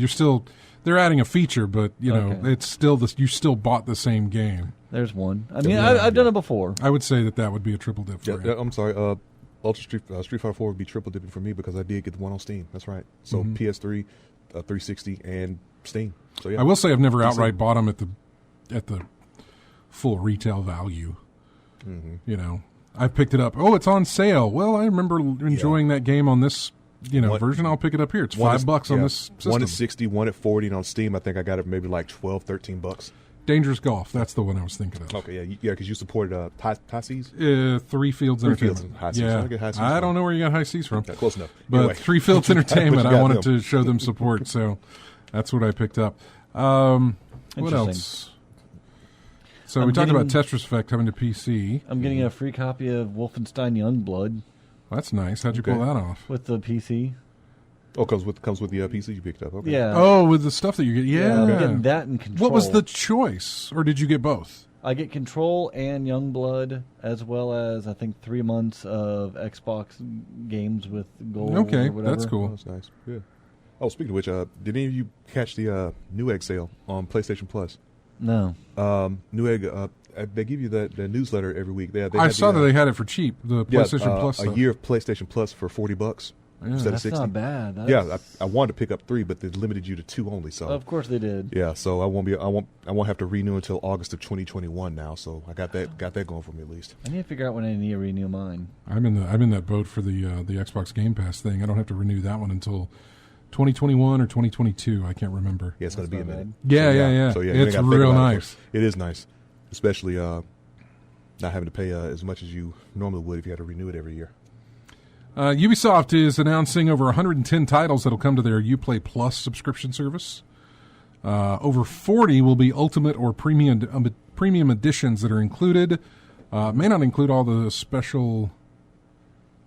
They're adding a feature, but Okay. it's still you still bought the same game. There's one. I mean, I've done it before. I would say that would be a triple dip for you. I'm sorry. Ultra Street Fighter 4 would be triple dipping for me because I did get the one on Steam. That's right. So PS3, 360, and Steam. So yeah, I will say I've never outright bought them at the full retail value. I've picked it up. Oh, it's on sale. Well, I remember enjoying that game on this version. I'll pick it up here. It's $5 on this system. One at 60, one at 40, and on Steam I think I got it maybe like $12-13. Dangerous Golf. That's the one I was thinking of. Okay, yeah, because you supported High Seas. 3 Fields Entertainment. High Seas. Yeah, Where did I get High Seas I from? don't know where you got High Seas from. Yeah, close enough. But Anyway. 3 Fields Entertainment, But you I got wanted them. to show them support, so that's what I picked up. What Interesting. else? So we talked about Tetris Effect coming to PC. I'm getting a free copy of Wolfenstein Youngblood That's nice. How'd you Okay. pull that off? with the PC. Oh, comes with the PC you picked up. Okay. Yeah. Oh, with the stuff that you get. Yeah. I'm getting that in Control. What was the choice? Or did you get both? I get Control and Youngblood, as well as I think 3 months of Xbox games with gold. Okay, or whatever. that's cool. Oh, that's nice. Yeah. Oh, speaking of which, did any of you catch the Newegg sale on PlayStation Plus? No. Newegg, they give you the newsletter every week. They I had saw the, that they had it for cheap. The PlayStation Plus a stuff. year of PlayStation Plus for $40 instead of That's 60. not bad. That's, Yeah, I wanted to pick up 3, but they limited you to 2 only. So of course they did. yeah, so I won't have to renew until August of 2021 now. So I got that going for me at least. I need to figure out when I need to renew mine. I'm in that boat for the Xbox Game Pass thing. I don't have to renew that one until 2021 or 2022. I can't remember. Yeah, it's going to be a not minute. Yeah. So yeah, you It's ain't gotta think real about it nice. first. It is nice, especially not having to pay as much as you normally would if you had to renew it every year. Ubisoft is announcing over 110 titles that'll come to their Uplay Plus subscription service. Over 40 will be Ultimate or premium editions that are included. May not include all the special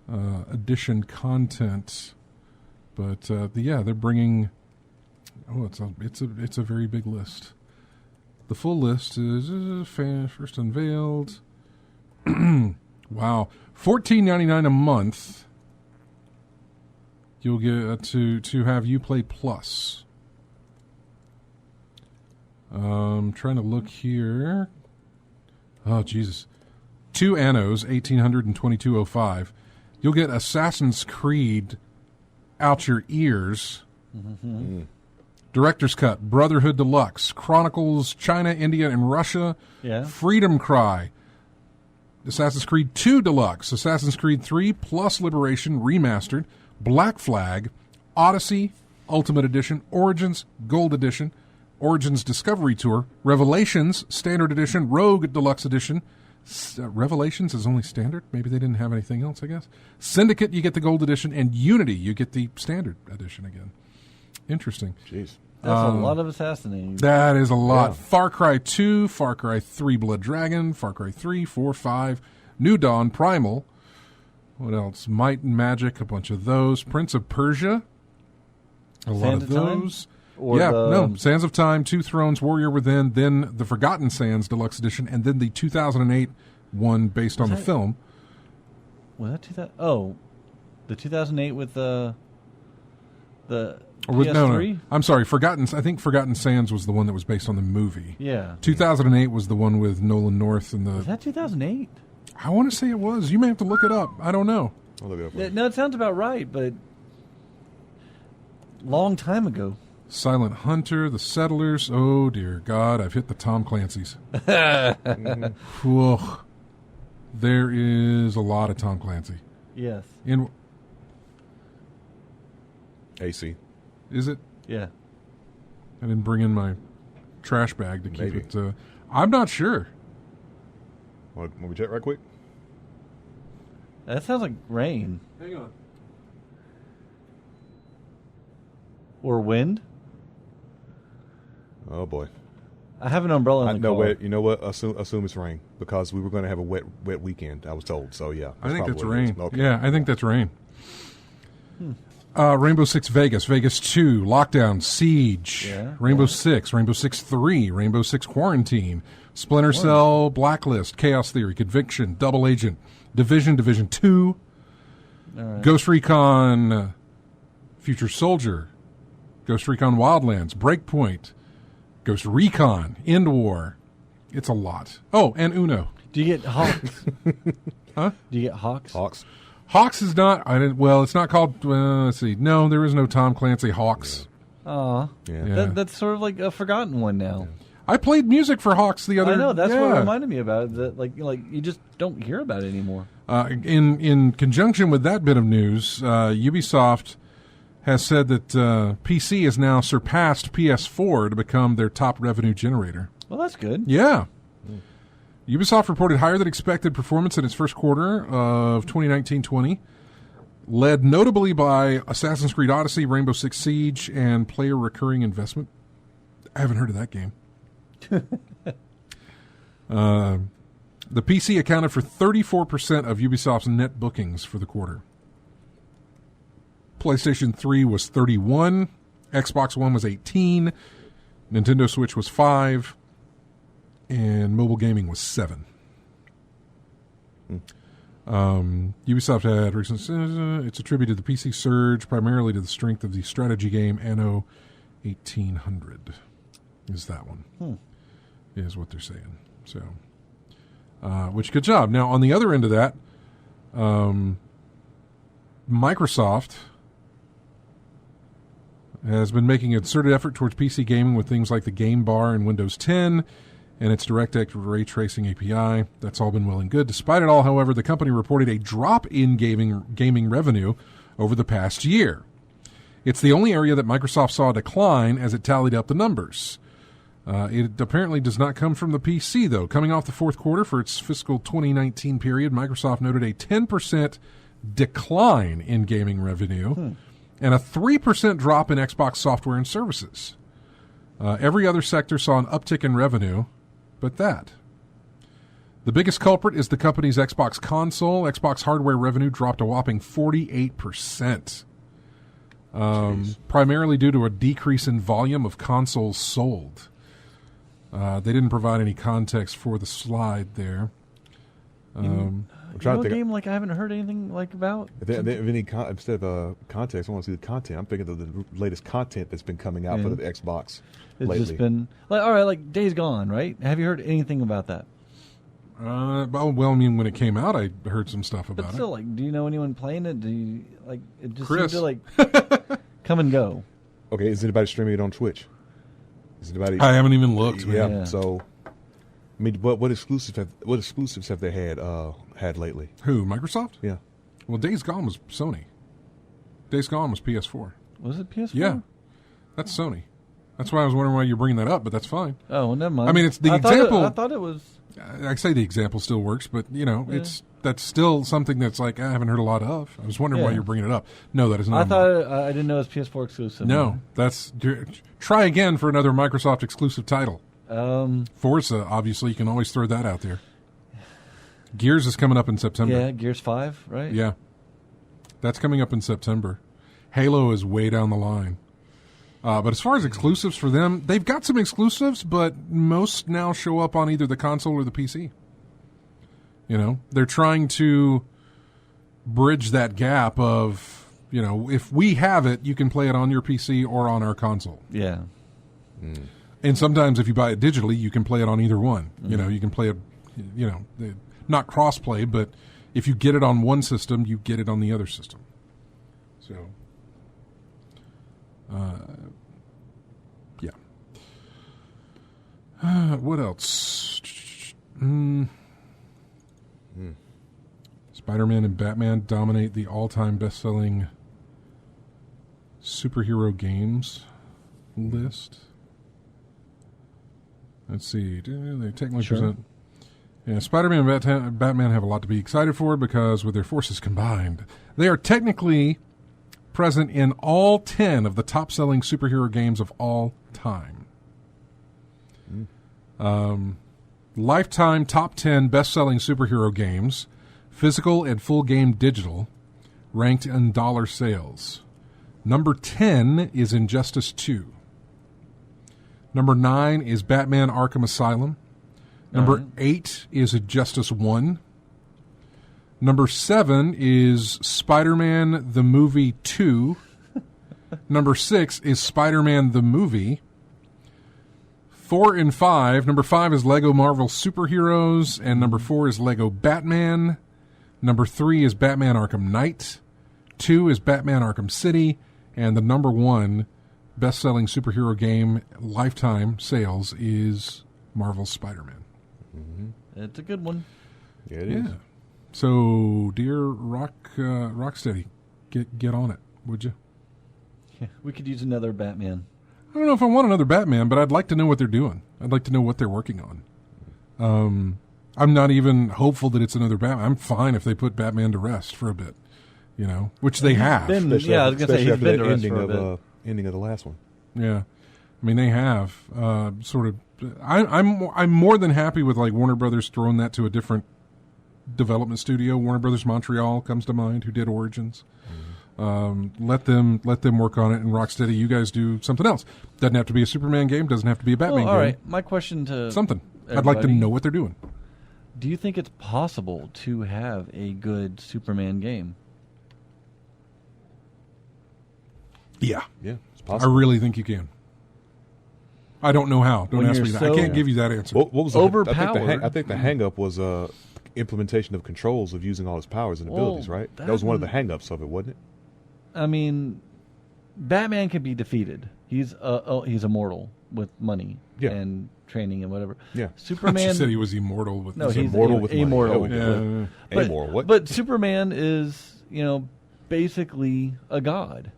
edition content, but they're bringing. Oh, it's a very big list. The full list is first unveiled. Wow, $14.99 a month. You'll get to have Uplay Plus. Trying to look here. Oh, Jesus. 2 Annos, 1800 and 2205. You'll get Assassin's Creed out your ears. Director's Cut, Brotherhood Deluxe, Chronicles, China, India, and Russia. Yeah. Freedom Cry. Assassin's Creed 2 Deluxe, Assassin's Creed 3 plus Liberation Remastered, Black Flag, Odyssey, Ultimate Edition, Origins, Gold Edition, Origins Discovery Tour, Revelations, Standard Edition, Rogue Deluxe Edition, Revelations is only standard. Maybe they didn't have anything else, I guess. Syndicate, you get the gold edition, and Unity, you get the standard edition again. Interesting. Jeez. That's a lot of assassinating. That is a lot. Yeah. Far Cry 2, Far Cry 3 Blood Dragon, Far Cry 3, 4, 5, New Dawn, Primal. What else? Might and Magic, a bunch of those. Prince of Persia, a lot Sands of of Time? those. Or Yeah, the- no. Sands of Time, Two Thrones, Warrior Within, then the Forgotten Sands Deluxe Edition, and then the 2008 one based on the that- film. Was that 2000? Oh, the 2008 with the Or with, PS3? no. I'm sorry, I think Forgotten Sands was the one that was based on the movie. Yeah. 2008 was the one with Nolan North and Was the... that 2008? I want to say it was. You may have to look it up. I don't know. I'll look it up for you. No, it sounds about right, but long time ago. Silent Hunter, The Settlers. Oh, dear God, I've hit the Tom Clancy's. Whew. There is a lot of Tom Clancy. Yes. In AC. Is it? Yeah. I didn't bring in my trash bag to keep Maybe. it. I'm not sure. Want me to check right quick? That sounds like rain Hang on. or wind. Oh boy. I have an umbrella in the No, car. wait. You know what? Assume it's rain because we were going to have a wet weekend. I was told. So yeah. I think that's probably what it rain. is. Okay. Yeah, I think that's rain. Rainbow Six Vegas, Vegas 2, Lockdown, Siege, Yeah, Rainbow Six, Rainbow Six 3, Rainbow Six Quarantine, Splinter Cell, Blacklist, Chaos Theory, Conviction, Double Agent, Division, Division 2, All right. Ghost Recon, Future Soldier, Ghost Recon Wildlands, Breakpoint, Ghost Recon, End War. It's a lot. Oh, and Uno. Do you get Hawks? Huh? Do you get Hawks? Hawks. Hawks is not. I didn't. Well, it's not called. Let's see. No, there is no Tom Clancy Hawks. Aw. Yeah. Yeah. That's sort of like a forgotten one now. I played music for Hawks the other. I know. That's what yeah. it reminded me about it. That like you just don't hear about it anymore. In conjunction with that bit of news, Ubisoft has said that PC has now surpassed PS4 to become their top revenue generator. Well, that's good. Yeah. Ubisoft reported higher than expected performance in its first quarter of 2019-20, led notably by Assassin's Creed Odyssey, Rainbow Six Siege, and player recurring investment. I haven't heard of that game. The PC accounted for 34% of Ubisoft's net bookings for the quarter. PlayStation 3 was 31, Xbox One was 18, Nintendo Switch was 5, and mobile gaming was 7. Ubisoft had recent. It's attributed the PC surge primarily to the strength of the strategy game Anno 1800. Is that one? Is what they're saying. So, which good job. Now on the other end of that, Microsoft has been making a concerted effort towards PC gaming with things like the Game Bar in Windows 10 and its DirectX ray tracing API. That's all been well and good. Despite it all, however, the company reported a drop in gaming revenue over the past year. It's the only area that Microsoft saw a decline as it tallied up the numbers. It apparently does not come from the PC, though. Coming off the fourth quarter for its fiscal 2019 period, Microsoft noted a 10% decline in gaming revenue and a 3% drop in Xbox software and services. Every other sector saw an uptick in revenue, but that. The biggest culprit is the company's Xbox console. Xbox hardware revenue dropped a whopping 48%, primarily due to a decrease in volume of consoles sold. They didn't provide any context for the slide there. I'm You trying know to a think. game like I haven't heard anything like about. If any instead of context, I want to see the content. I'm thinking of the latest content that's been coming out for the Xbox It's lately. just been like all right, like Days Gone, right? Have you heard anything about that? Well, I mean, when it came out, I heard some stuff But about still, like, do you know anyone playing it? Do you like it? Just Chris. seems to like come and go. Okay, is anybody streaming it on Twitch? Is anybody? it. I haven't even looked. Yeah. Man. Yeah. So, I mean, what exclusives have they had lately? Who? Microsoft? Yeah. Well, Days Gone was Sony. Days Gone was PS4. Was it PS4? Yeah, that's Sony. That's why I was wondering why you're bringing that up, but that's fine. Oh, well, never mind. I mean, it's the I example. I thought it was. I say the example still works, but that's still something that's like I haven't heard a lot of. I was wondering why you're bringing it up. No, that is not. I didn't know it was PS4 exclusive. No, try again for another Microsoft exclusive title. Forza, obviously, you can always throw that out there. Gears is coming up in September. Yeah, Gears 5, right? Yeah, that's coming up in September. Halo is way down the line. But as far as exclusives for them, they've got some exclusives, but most now show up on either the console or the PC. They're trying to bridge that gap of, if we have it, you can play it on your PC or on our console. Yeah. And sometimes if you buy it digitally, you can play it on either one. You can play it, not cross-play, but if you get it on one system, you get it on the other system. So... yeah. What else? Spider-Man and Batman dominate the all-time best-selling superhero games list. Let's see. They technically present... Yeah, Spider-Man and Batman have a lot to be excited for because with their forces combined, they are technically... present in all 10 of the top-selling superhero games of all time. Lifetime top 10 best-selling superhero games, physical and full game digital, ranked in dollar sales. Number 10 is Injustice 2. Number 9 is Batman Arkham Asylum. Number 8 is Injustice 1. Number 7 is Spider-Man the Movie 2. Number 6 is Spider-Man the Movie. 4 and 5. Number 5 is Lego Marvel Superheroes. And number 4 is Lego Batman. Number 3 is Batman Arkham Knight. 2 is Batman Arkham City. And the number 1 best-selling superhero game lifetime sales is Marvel's Spider-Man. It's a good one. Yeah, it is. So, dear Rocksteady, get on it, would you? Yeah, we could use another Batman. I don't know if I want another Batman, but I'd like to know what they're doing. I'd like to know what they're working on. I'm not even hopeful that it's another Batman. I'm fine if they put Batman to rest for a bit, which they have. I was going to say he's been to rest for a bit. Ending of the last one. Yeah, I mean they have sort of. I'm more than happy with like Warner Brothers throwing that to a different development studio. Warner Brothers Montreal comes to mind, who did Origins. Let them work on it, and Rocksteady, you guys do something else. Doesn't have to be a Superman game. Doesn't have to be a Batman game. All right, my question to something. I'd like to know what they're doing. Do you think it's possible to have a good Superman game? Yeah, it's possible. I really think you can. I don't know how. Don't ask me that. I can't give you that answer. What was overpowered? I think the hang-up was implementation of controls of using all his powers and abilities, right? That was one of the hang-ups of it, wasn't it? I mean, Batman can be defeated. He's immortal with money and training and whatever. Yeah. Superman. She said he was immortal with. No, he's immortal with immortal. money. Yeah. Amoral. What? But Superman is, basically a god.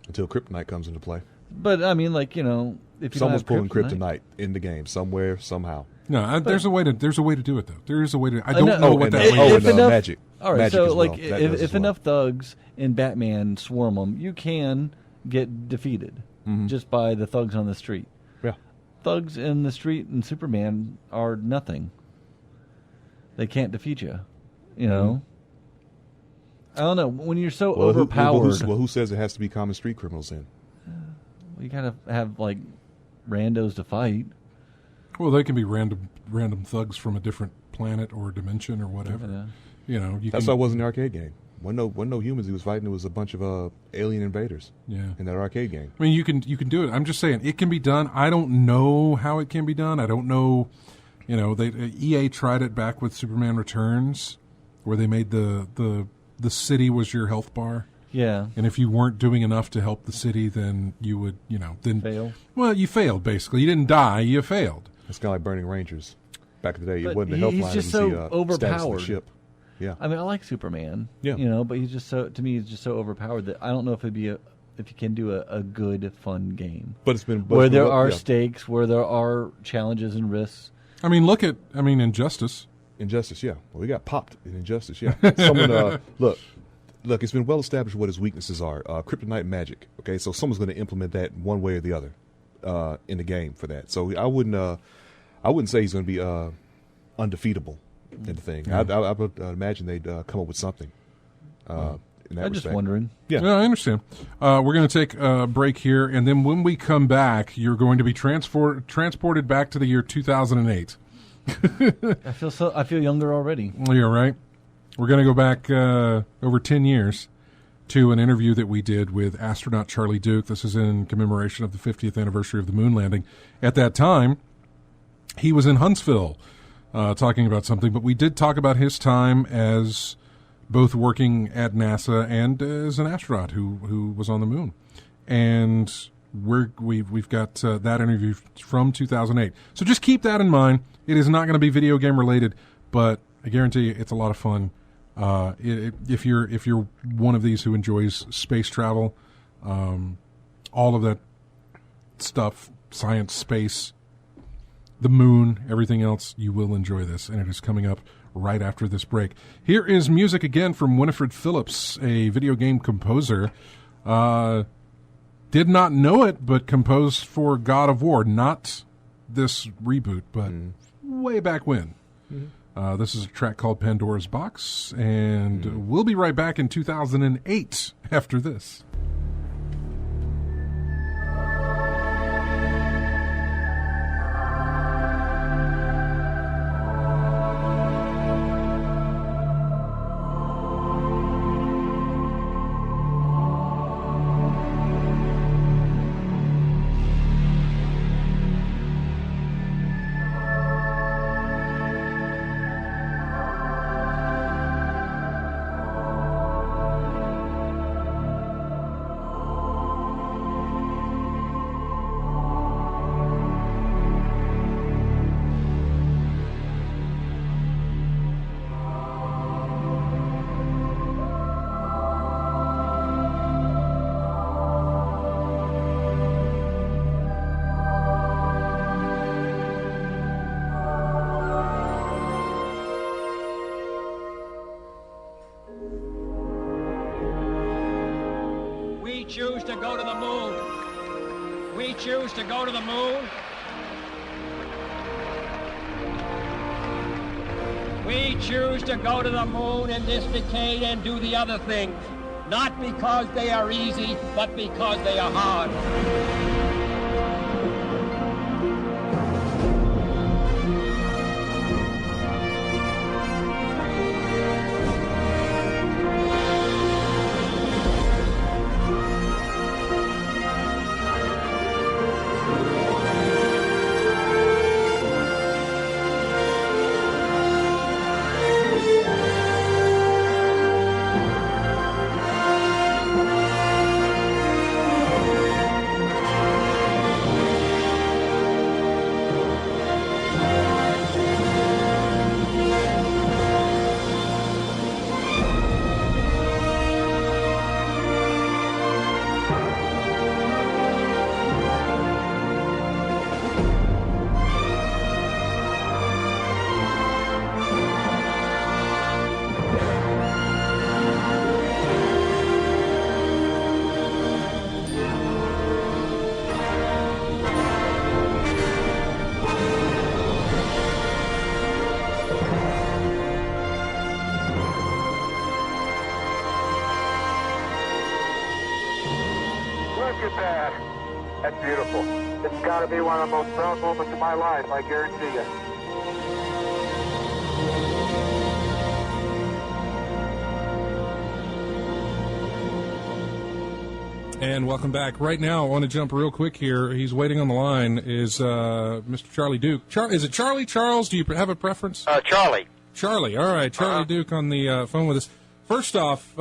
Until Kryptonite comes into play. But I mean, if you someone's don't have pulling Kryptonite in the game somewhere, somehow. No, there's a way to do it though. There is a way to. I don't know what that way if is. enough, magic. All right, magic so as well. if enough thugs in Batman swarm them, you can get defeated just by the thugs on the street. Yeah, thugs in the street and Superman are nothing. They can't defeat you. I don't know. When you're so overpowered, who says it has to be common street criminals then? You gotta have randos to fight. Well, they can be random thugs from a different planet or dimension or whatever. Yeah. That's why it wasn't an arcade game. Wasn't no humans he was fighting. It was a bunch of alien invaders. Yeah. In that arcade game. I mean, you can do it. I'm just saying it can be done. I don't know how it can be done. I don't know. EA tried it back with Superman Returns, where they made the city was your health bar. Yeah. And if you weren't doing enough to help the city, then you would, then fail. Well, you failed basically. You didn't die. You failed. It's kind of like Burning Rangers. Back in the day, but it wasn't the help line. He's just so overpowered. Ship. Yeah. I mean, I like Superman. Yeah. But he's just so overpowered that I don't know if it'd be if you can do a good, fun game. But it's been where there are stakes, where there are challenges and risks. I mean, Injustice. Injustice, yeah. Well, we got popped in Injustice, yeah. Someone, look, it's been well established what his weaknesses are. Kryptonite magic, okay? So someone's going to implement that one way or the other in the game for that. So I wouldn't say he's going to be undefeatable in the thing. I would imagine they'd come up with something in that I'm respect. just wondering. Yeah, I understand. We're going to take a break here, and then when we come back, you're going to be transported back to the year 2008. I feel younger already. You're right. We're going to go back over 10 years to an interview that we did with astronaut Charlie Duke. This is in commemoration of the 50th anniversary of the moon landing. At that time, he was in Huntsville talking about something, but we did talk about his time as both working at NASA and as an astronaut who was on the moon. And we've got that interview from 2008. So just keep that in mind. It is not going to be video game related, but I guarantee you it's a lot of fun. If you're one of these who enjoys space travel, all of that stuff, science, space, the moon, everything else, you will enjoy this. And it is coming up right after this break. Here is music again from Winifred Phillips, a video game composer. Did not know it, but composed for God of War. Not this reboot, but way back when. Mm-hmm. This is a track called Pandora's Box, and we'll be right back in 2008 after this. choose to go to the moon. We choose to go to the moon. We choose to go to the moon in this decade and do the other things, not because they are easy, but because they are hard. That's beautiful. It's got to be one of the most proud moments of my life, I guarantee you. And welcome back. Right now, I want to jump real quick here. He's waiting on the line. Is Mr. Charlie Duke? Is it Charlie? Charles? Do you have a preference? Charlie. Charlie. All right. Charlie Duke on the phone with us. First off,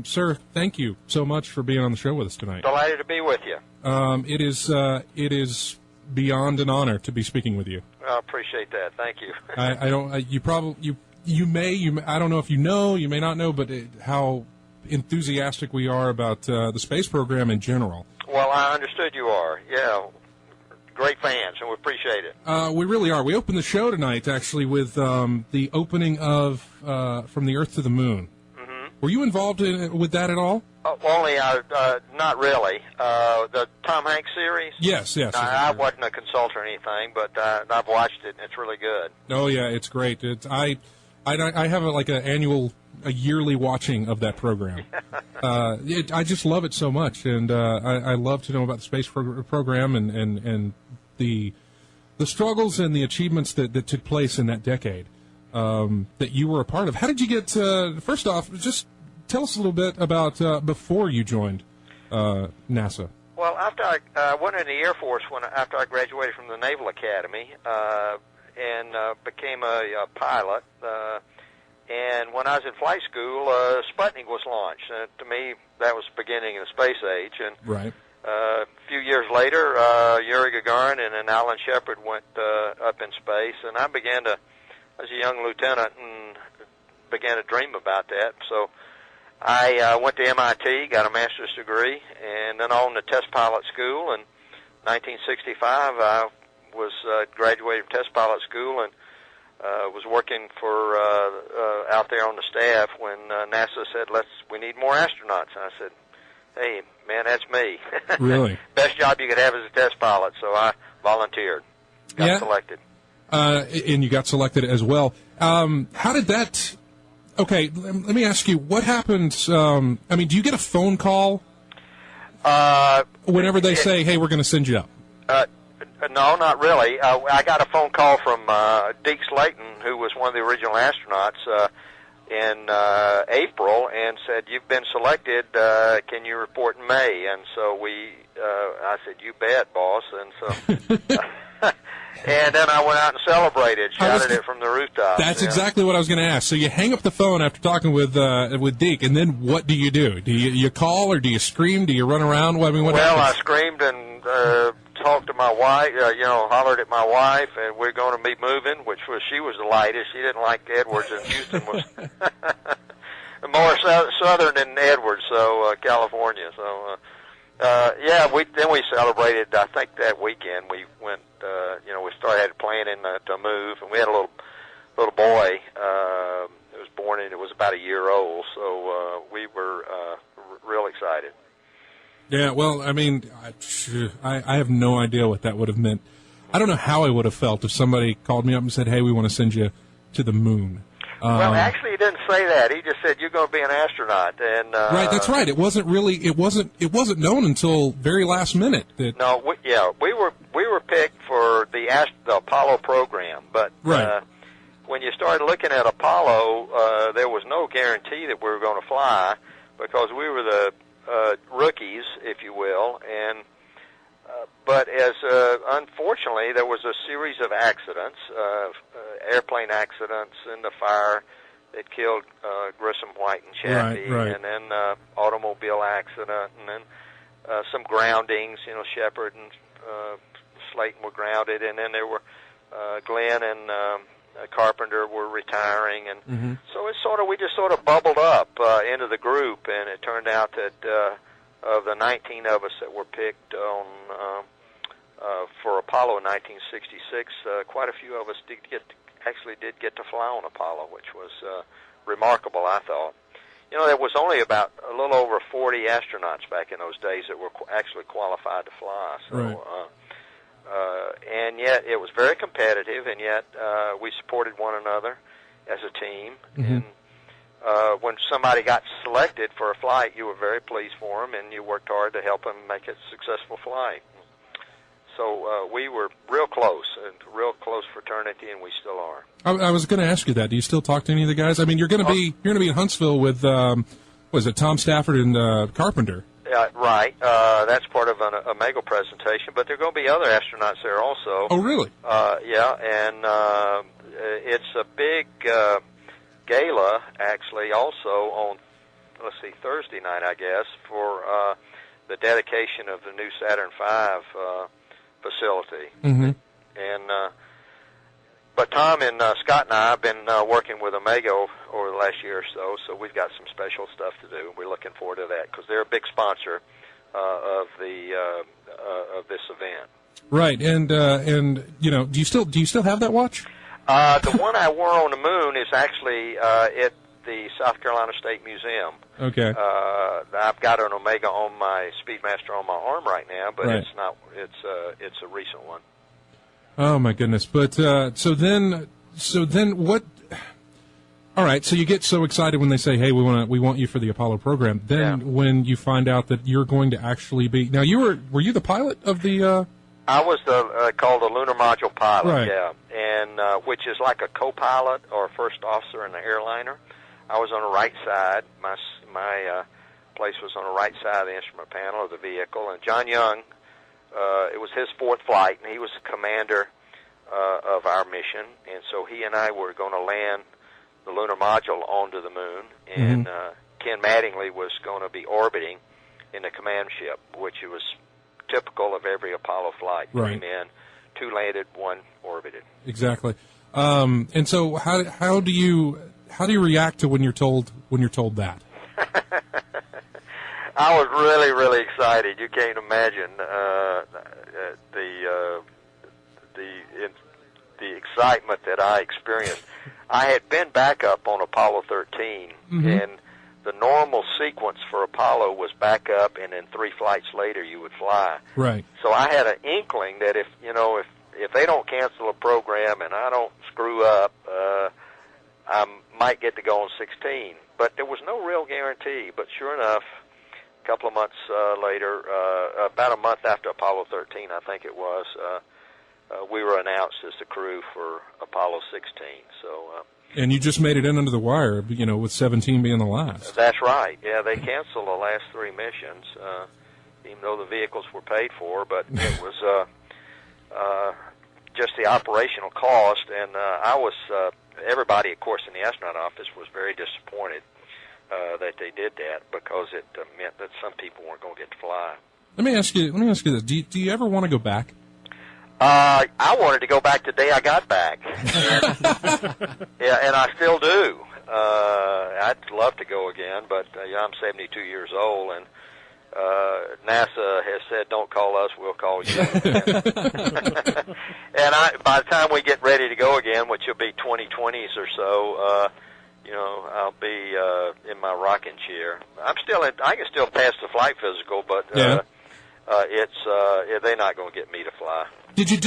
sir, thank you so much for being on the show with us tonight. Delighted to be with you. It is beyond an honor to be speaking with you. I appreciate that. Thank you. I don't. You may. I don't know if you know. You may not know, but how enthusiastic we are about the space program in general. Well, I understood you are. Yeah, great fans, and we appreciate it. We really are. We opened the show tonight, actually, with the opening of From the Earth to the Moon. Mm-hmm. Were you involved with that at all? Not really. The Tom Hanks series? Yes. I wasn't a consultant or anything, but I've watched it, and it's really good. Oh, yeah, it's great. I have a yearly watching of that program. I just love it so much, and I love to know about the space program and the struggles and the achievements that took place in that decade that you were a part of. How did you get, first off, just tell us a little bit about before you joined NASA. Well, after I went in the Air Force after I graduated from the Naval Academy and became a pilot, and when I was in flight school, Sputnik was launched. To me, that was the beginning of the space age. And right. A few years later, Yuri Gagarin and then Alan Shepard went up in space, and I began to, as a young lieutenant, and began to dream about that. So I went to MIT, got a master's degree, and then on to test pilot school. In 1965, I was graduated from test pilot school and was working for out there on the staff when NASA said, we need more astronauts. And I said, hey, man, that's me. Really? Best job you could have as a test pilot. So I volunteered, got selected. And you got selected as well. How did that... Okay, let me ask you, what happens... do you get a phone call whenever they say, hey, we're going to send you up? No, not really. I got a phone call from Deke Slayton, who was one of the original astronauts, in April, and said, you've been selected, can you report in May? And so I said, you bet, boss. And so... And then I went out and celebrated, shouted it from the rooftop. That's exactly what I was going to ask. So you hang up the phone after talking with Deke, and then what do you do? Do you call, or do you scream? Do you run around? What happens? I screamed and talked to my wife, hollered at my wife, and we're going to be moving, she was delighted. She didn't like Edwards, and Houston was more southern than Edwards, so California. So, we celebrated. I think that weekend we went. We started planning to move, and we had a little boy. It was born, and it was about a year old. So we were real excited. Yeah, well, I have no idea what that would have meant. I don't know how I would have felt if somebody called me up and said, "Hey, we want to send you to the moon." Well, actually, he didn't say that. He just said, "You're going to be an astronaut." And right, that's right. It wasn't known until very last minute. No, we were picked for the Apollo program, but right. When you started looking at Apollo, there was no guarantee that we were going to fly because we were the rookies, if you will, and but unfortunately there was a series of accidents, airplane accidents in the fire that killed Grissom, White, and Chaffee, right. and then automobile accident, and then some groundings. Shepard and Slayton were grounded, and then there were Glenn and Carpenter were retiring, and so we just sort of bubbled up into the group, and it turned out that of the 19 of us that were picked on for Apollo in 1966, quite a few of us did get to fly on Apollo, which was remarkable, I thought. There was only about a little over 40 astronauts back in those days that were actually qualified to fly. So. Right. And yet it was very competitive, and yet we supported one another as a team. And when somebody got selected for a flight, you were very pleased for them, and you worked hard to help them make a successful flight. So we were real close fraternity, and we still are. I was going to ask you that. Do you still talk to any of the guys? You're going to be in Huntsville with Tom Stafford and Carpenter. Right. That's part of an Omegle presentation, but there are going to be other astronauts there also. Oh, really? And it's a big gala, actually, also on, Thursday night, I guess, for the dedication of the new Saturn V facility. And But Tom and Scott and I have been working with Omega over the last year or so, so we've got some special stuff to do. We're looking forward to that because they're a big sponsor of this event. Right, and do you still have that watch? The one I wore on the moon is actually at the South Carolina State Museum. Okay. I've got an Omega on my Speedmaster on my arm right now, but right. It's not. It's a recent one. Oh my goodness! But so then what? All right. So you get so excited when they say, "Hey, we want you for the Apollo program." Then when you find out that you're going to actually be now, were you the pilot of the? I was called a lunar module pilot. Right. Yeah, and which is like a co-pilot or a first officer in the airliner. I was on the right side. My place was on the right side of the instrument panel of the vehicle, and John Young. It was his fourth flight, and he was the commander of our mission. And so he and I were going to land the lunar module onto the moon, and Ken Mattingly was going to be orbiting in the command ship, which was typical of every Apollo flight. Right. Came in, 2 landed, 1 orbited. Exactly. And so how do you react to when you're told that? I was really, really excited. You can't imagine the excitement that I experienced. I had been back up on Apollo 13, and the normal sequence for Apollo was back up, and then 3 flights later you would fly. Right. So I had an inkling that if they don't cancel a program and I don't screw up, I might get to go on 16. But there was no real guarantee. But sure enough, a couple of months later, about a month after Apollo 13, I think it was, we were announced as the crew for Apollo 16. So. And you just made it in under the wire, with 17 being the last. That's right. Yeah, they canceled the last 3 missions, even though the vehicles were paid for. But it was just the operational cost, and I was. Everybody, of course, in the astronaut office was very disappointed that they did that because it meant that some people weren't going to get to fly. Let me ask you this: Do you ever want to go back? I wanted to go back the day I got back. Yeah, and I still do. I'd love to go again, but I'm 72 years old, and NASA has said, "Don't call us; we'll call you." And by the time we get ready to go again, which will be 2020s or so, I'll be in my rocking chair. I can still pass the flight physical, but they're not going to get me to fly. Did you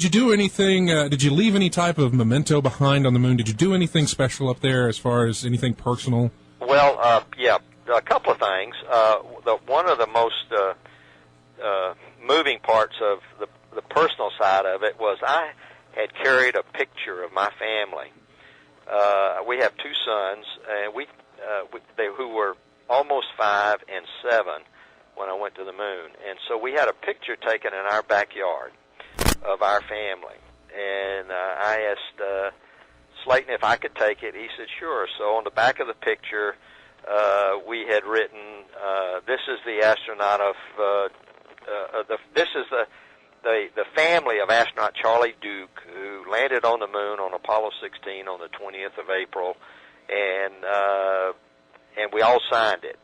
do anything? Did you leave any type of memento behind on the moon? Did you do anything special up there as far as anything personal? Well, yeah, a couple of things. One of the most moving parts of the personal side of it was I had carried a picture of my family. We have 2 sons, and who were almost 5 and 7 when I went to the moon. And so we had a picture taken in our backyard of our family. And I asked Slayton if I could take it. He said, sure. So on the back of the picture, we had written, this is the astronaut of, this is the family of astronaut Charlie Duke, who landed on the moon on Apollo 16 on the 20th of April, and we all signed it.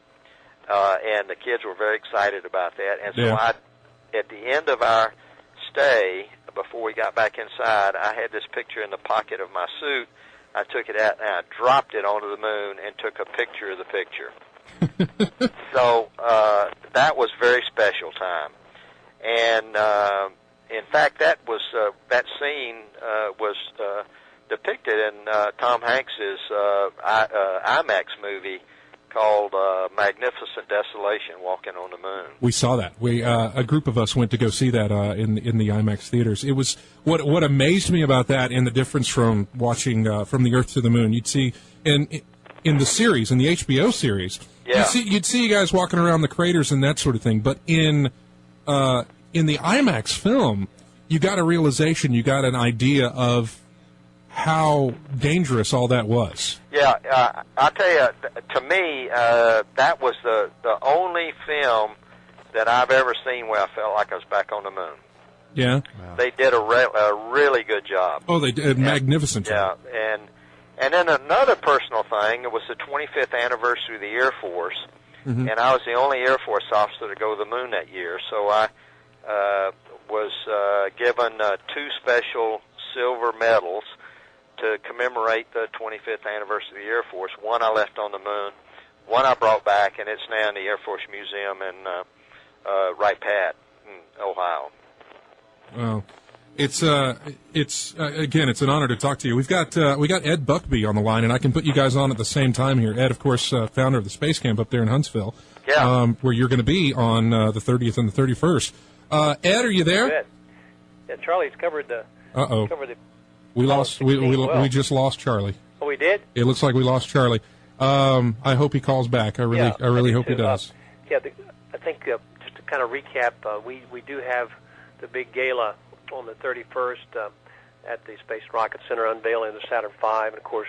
And the kids were very excited about that. And so at the end of our stay, before we got back inside, I had this picture in the pocket of my suit. I took it out and I dropped it onto the moon and took a picture of the picture. So that was a very special time. And in fact, that scene was depicted in Tom Hanks's IMAX movie called Magnificent Desolation, Walking on the Moon. We saw that. A group of us went to go see that in the IMAX theaters. It was what amazed me about that, and the difference from watching From the Earth to the Moon. You'd see in the series, in the HBO series, you'd see you guys walking around the craters and that sort of thing. But in the IMAX film, you got a realization, you got an idea of how dangerous all that was. Yeah, I'll tell you, to me, that was the only film that I've ever seen where I felt like I was back on the moon. Yeah. They did a really good job. Oh, they did a magnificent job. Yeah, and then another personal thing, it was the 25th anniversary of the Air Force, and I was the only Air Force officer to go to the moon that year, so I was given 2 special silver medals to commemorate the 25th anniversary of the Air Force. One I left on the moon, one I brought back, and it's now in the Air Force Museum in Wright Pat, in Ohio. Well, it's again, it's an honor to talk to you. We got Ed Buckby on the line, and I can put you guys on at the same time here. Ed, of course, founder of the Space Camp up there in Huntsville, where you're going to be on the 30th and the 31st. Ed, are you there? Good. Yeah, Charlie's covered the. Covered the. We lost. We just lost Charlie. Oh, we did. It looks like we lost Charlie. I hope he calls back. I really hope he does. I think just to kind of recap, we do have the big gala on the 31st at the Space Rocket Center, unveiling the Saturn V, and of course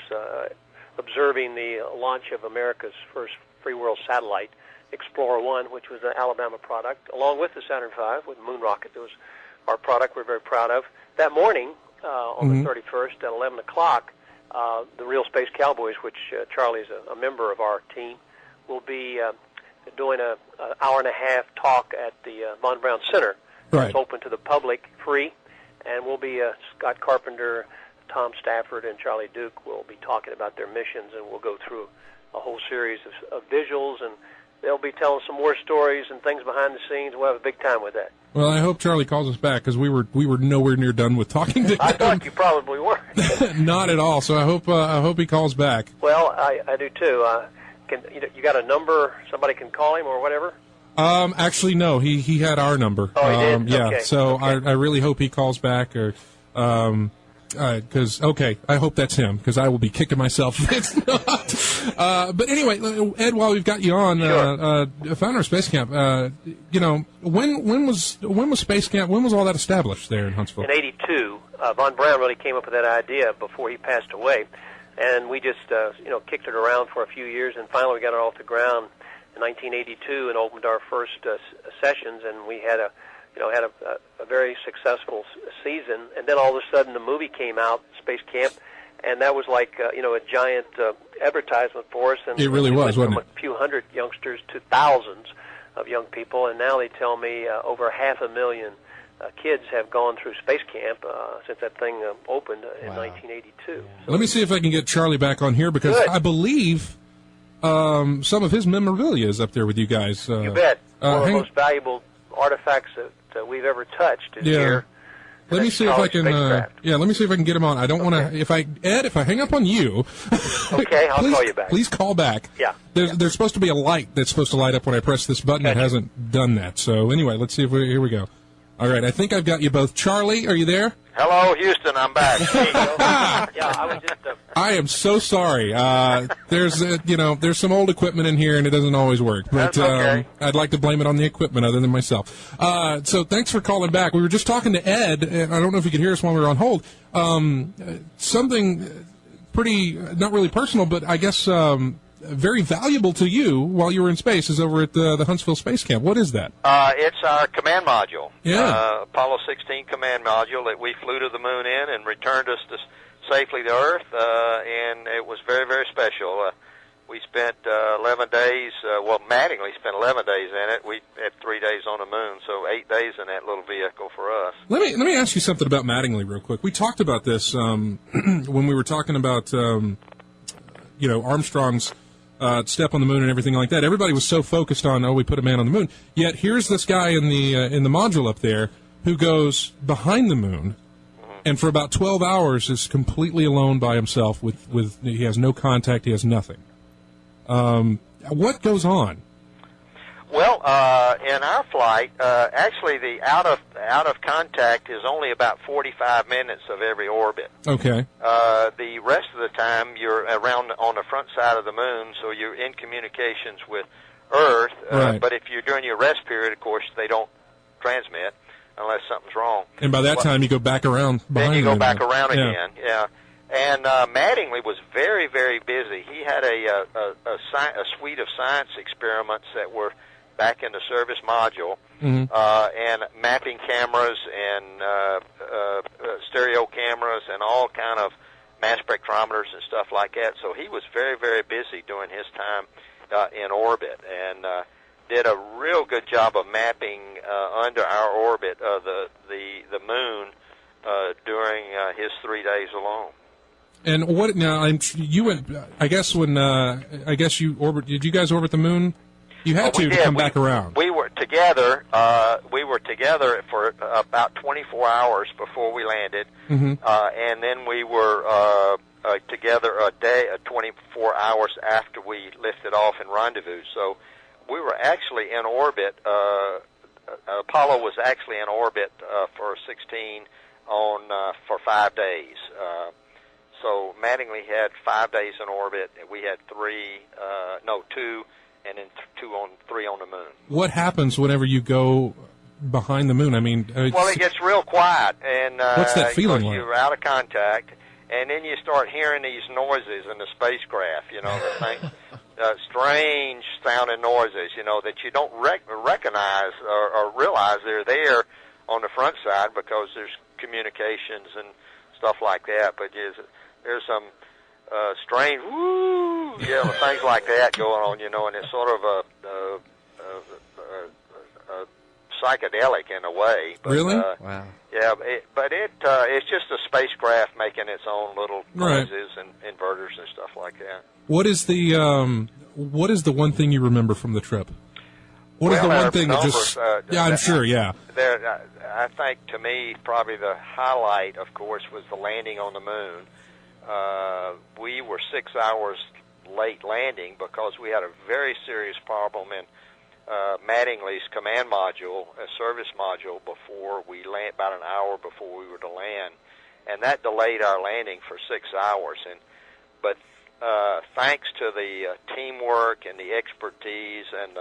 observing the launch of America's first free world satellite, Explorer 1, which was an Alabama product, along with the Saturn V, with Moon Rocket. It was our product we're very proud of. That morning, on the 31st at 11 o'clock, the Real Space Cowboys, which Charlie's a member of our team, will be doing an hour-and-a-half talk at the Von Braun Center. Right. It's open to the public, free, and we'll be Scott Carpenter, Tom Stafford, and Charlie Duke will be talking about their missions, and we'll go through a whole series of visuals, and they'll be telling some more stories and things behind the scenes. We'll have a big time with that. Well, I hope Charlie calls us back, because we were nowhere near done with talking to him. I thought you probably were. Not at all. So I hope he calls back. Well, I do too. You got a number? Somebody can call him or whatever. Actually, no. He had our number. Oh, he did? Yeah. Okay. So Okay. I really hope he calls back, or because I hope that's him, because I will be kicking myself if it's not. But anyway, Ed, while we've got you on, Sure. founder of Space Camp, when was Space Camp? When was all that established there in Huntsville? In '82, Von Braun really came up with that idea before he passed away, and we just kicked it around for a few years, and finally we got it off the ground in 1982 and opened our first sessions, and we had a very successful season. And then all of a sudden the movie came out, Space Camp, and that was like a giant advertisement for us. And it really was, wasn't it? From a few hundred youngsters to thousands of young people, and now they tell me over 500,000 kids have gone through Space Camp since that thing opened in 1982. So let me see if I can get Charlie back on here, because Good. I believe some of his memorabilia is up there with you guys. You bet. One of the hang- most valuable artifacts that we've ever touched is here. Let me see if I can. Spacecraft. Let me see if I can get him on. I don't want to. If I hang up on you. Okay, I'll please, call you back. Please call back. Yeah. There's supposed to be a light that's supposed to light up when I press this button. It Gotcha. hasn't done that. So anyway, let's see if here we go. All right, I think I've got you both. Charlie, are you there? Hello, Houston, I'm back. Yeah, I was just. I am so sorry. There's some old equipment in here, and it doesn't always work. But That's okay. I'd like to blame it on the equipment other than myself. So thanks for calling back. We were just talking to Ed, and I don't know if you could hear us while we were on hold. Something pretty, not really personal, but I guess very valuable to you while you were in space is over at the Huntsville Space Camp. What is that? It's our command module. Yeah. Apollo 16 command module that we flew to the moon in and returned us safely to Earth, and it was very, very special. We spent 11 days, Mattingly spent 11 days in it. We had 3 days on the moon, so 8 days in that little vehicle for us. Let me ask you something about Mattingly real quick. We talked about this when we were talking about Armstrong's step on the moon and everything like that. Everybody was so focused on, we put a man on the moon. Yet here's this guy in the module up there who goes behind the moon, and for about 12 hours is completely alone by himself. With he has no contact. He has nothing. What goes on? Well, in our flight, actually the out of contact is only about 45 minutes of every orbit. Okay. The rest of the time you're around on the front side of the moon, so you're in communications with Earth. Right. But if you're during your rest period, of course, they don't transmit unless something's wrong. And by that time, you go back around behind Then you go him. back around Yeah. again. Yeah. And Mattingly was very, very busy. He had a suite of science experiments that were back in the service module, and mapping cameras and stereo cameras and all kind of mass spectrometers and stuff like that. So he was very, very busy during his time in orbit, and did a real good job of mapping under our orbit the moon during his 3 days alone. And what now? You went. I guess you orbit. Did you guys orbit the moon? You had to come back around. We were together. We were together for about 24 hours before we landed, and then we were together a day, 24 hours after we lifted off and rendezvous. So we were actually in orbit. Apollo was actually in orbit for 16 for 5 days. So Mattingly had 5 days in orbit. We had 2, and then 3 on the moon. What happens whenever you go behind the moon? I mean, well, it gets real quiet, and what's that feeling like? You're out of contact, and then you start hearing these noises in the spacecraft. You know, the thing, strange sounding noises. You know, that you don't recognize or realize they're there on the front side because there's communications and stuff like that. But there's some strange woo, things like that going on, you know, and it's sort of a psychedelic in a way. But, really? Wow. Yeah, but it's just a spacecraft making its own little noises and inverters and stuff like that. What is the one thing you remember from the trip? What is the one thing that just? I'm sure. Yeah. I think to me probably the highlight, of course, was the landing on the moon. We were 6 hours late landing because we had a very serious problem in Mattingly's command module, a service module, before we land, about an hour before we were to land, and that delayed our landing for 6 hours. But thanks to the teamwork and the expertise and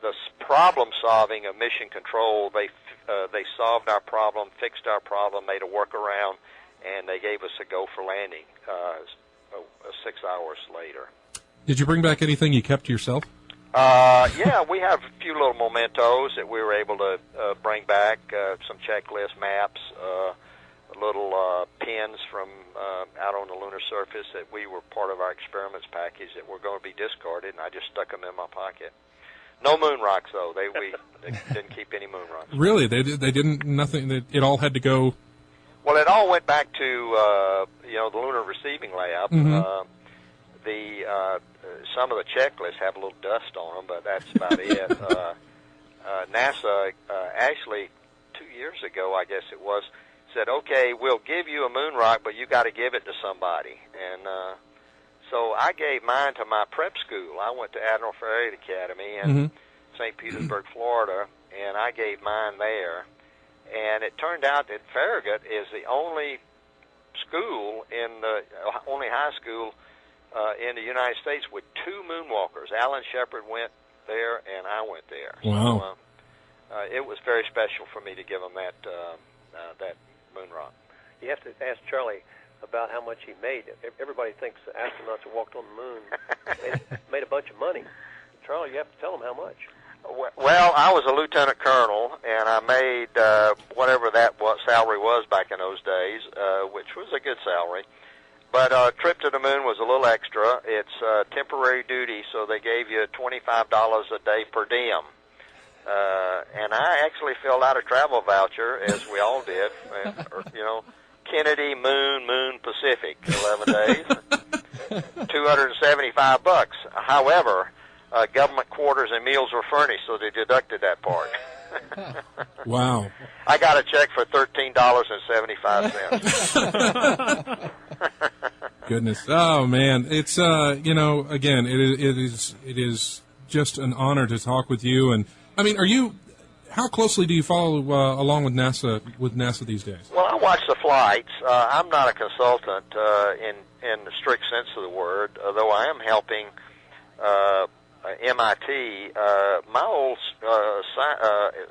the problem solving of mission control, they solved our problem, fixed our problem, made a workaround, and they gave us a go for landing 6 hours later. Did you bring back anything you kept to yourself? Yeah, we have a few little mementos that we were able to bring back, some checklist maps, little pins from out on the lunar surface that we were part of our experiments package that were going to be discarded, and I just stuck them in my pocket. No moon rocks, though. We didn't keep any moon rocks. Really? They didn't, nothing, it all had to go... Well, it all went back to the lunar receiving lab. Some of the checklists have a little dust on them, but that's about it. NASA actually 2 years ago, I guess it was, said, "Okay, we'll give you a moon rock, but you got to give it to somebody." And so I gave mine to my prep school. I went to Admiral Farragut Academy in St. Petersburg, Florida, and I gave mine there. And it turned out that Farragut is the only school only high school in the United States with 2 moonwalkers. Alan Shepard went there, and I went there. Wow. So it was very special for me to give him that moon rock. You have to ask Charlie about how much he made. Everybody thinks the astronauts who walked on the moon made a bunch of money. Charlie, you have to tell them how much. Well, I was a lieutenant colonel, and I made whatever that salary was back in those days, which was a good salary. But a trip to the moon was a little extra. It's temporary duty, so they gave you $25 a day per diem. And I actually filled out a travel voucher, as we all did. Kennedy, Moon, Pacific, 11 days, $275. However, government quarters and meals were furnished, so they deducted that part. Wow. I got a check for $13.75. Goodness. Oh, man. It's, again, it is just an honor to talk with you. And, I mean, how closely do you follow along with NASA these days? Well, I watch the flights. I'm not a consultant in the strict sense of the word, although I am helping MIT. My old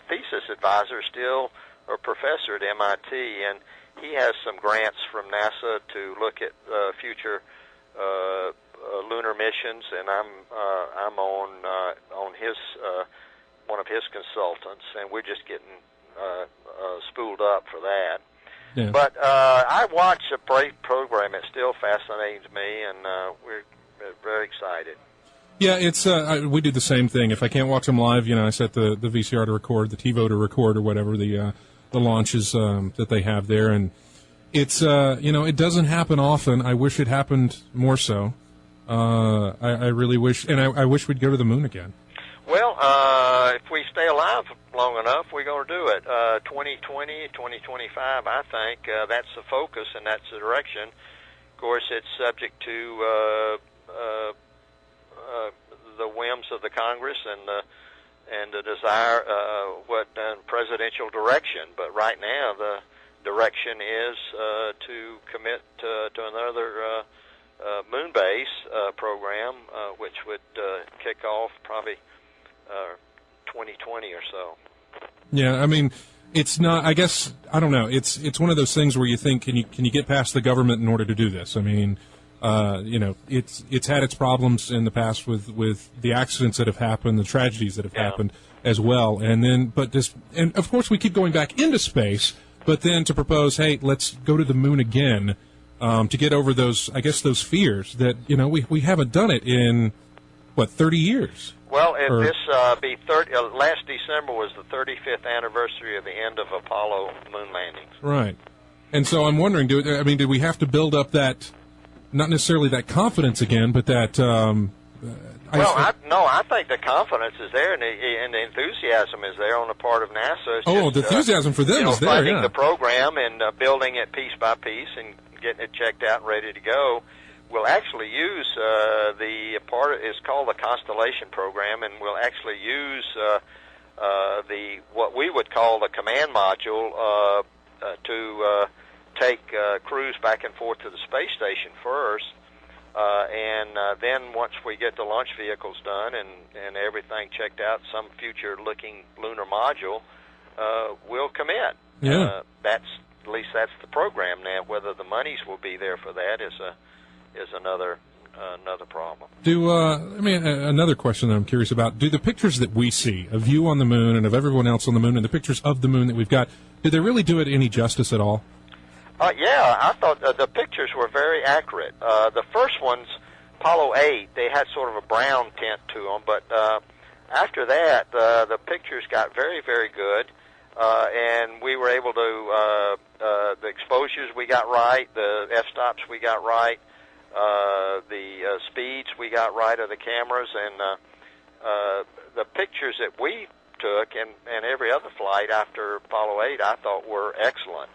thesis advisor is still a professor at MIT, and he has some grants from NASA to look at future lunar missions, and I'm on one of his consultants, and we're just getting spooled up for that. Yeah. But I watch the program. It still fascinates me, and we're very excited. Yeah, it's we do the same thing. If I can't watch them live, I set the VCR to record, the TiVo to record, or whatever the launches that they have there, and it's it doesn't happen often. I wish it happened more so. I really wish, and I wish we'd go to the moon again. Well, if we stay alive long enough, we're going to do it. 2020, 2025, I think that's the focus and that's the direction. Of course, it's subject to the whims of the Congress and the desire presidential direction. But right now, the direction is to commit to another moon base program, which would kick off probably 2020 or so. Yeah, I mean, it's not. I guess I don't know. It's one of those things where you think, can you get past the government in order to do this? I mean, it's had its problems in the past with the accidents that have happened, the tragedies that have happened as well, and of course we keep going back into space, but then to propose, hey, let's go to the moon again, to get over those fears that we haven't done it in 30 years. Well, this be 30. Last December was the 35th anniversary of the end of Apollo moon landings. Right, and so I'm wondering, did we have to build up that, not necessarily that confidence again, but that? I think the confidence is there, and the enthusiasm is there on the part of NASA. It's the enthusiasm for them is there. Funding the program and building it piece by piece and getting it checked out and ready to go. We'll actually use the part. It's called the Constellation program, and we'll actually use what we would call the command module to take crews back and forth to the space station first, and then once we get the launch vehicles done and everything checked out, some future-looking lunar module, we'll commit. Yeah. At least that's the program now. Whether the monies will be there for that is another problem. Another question that I'm curious about: do the pictures that we see of you on the moon and of everyone else on the moon, and the pictures of the moon that we've got, do they really do it any justice at all? Yeah, I thought the pictures were very accurate. The first ones, Apollo 8, they had sort of a brown tint to them, but after that, the pictures got very, very good, and we were able to, the exposures we got right, the f-stops we got right, the speeds we got right of the cameras, and the pictures that we took and every other flight after Apollo 8, I thought were excellent.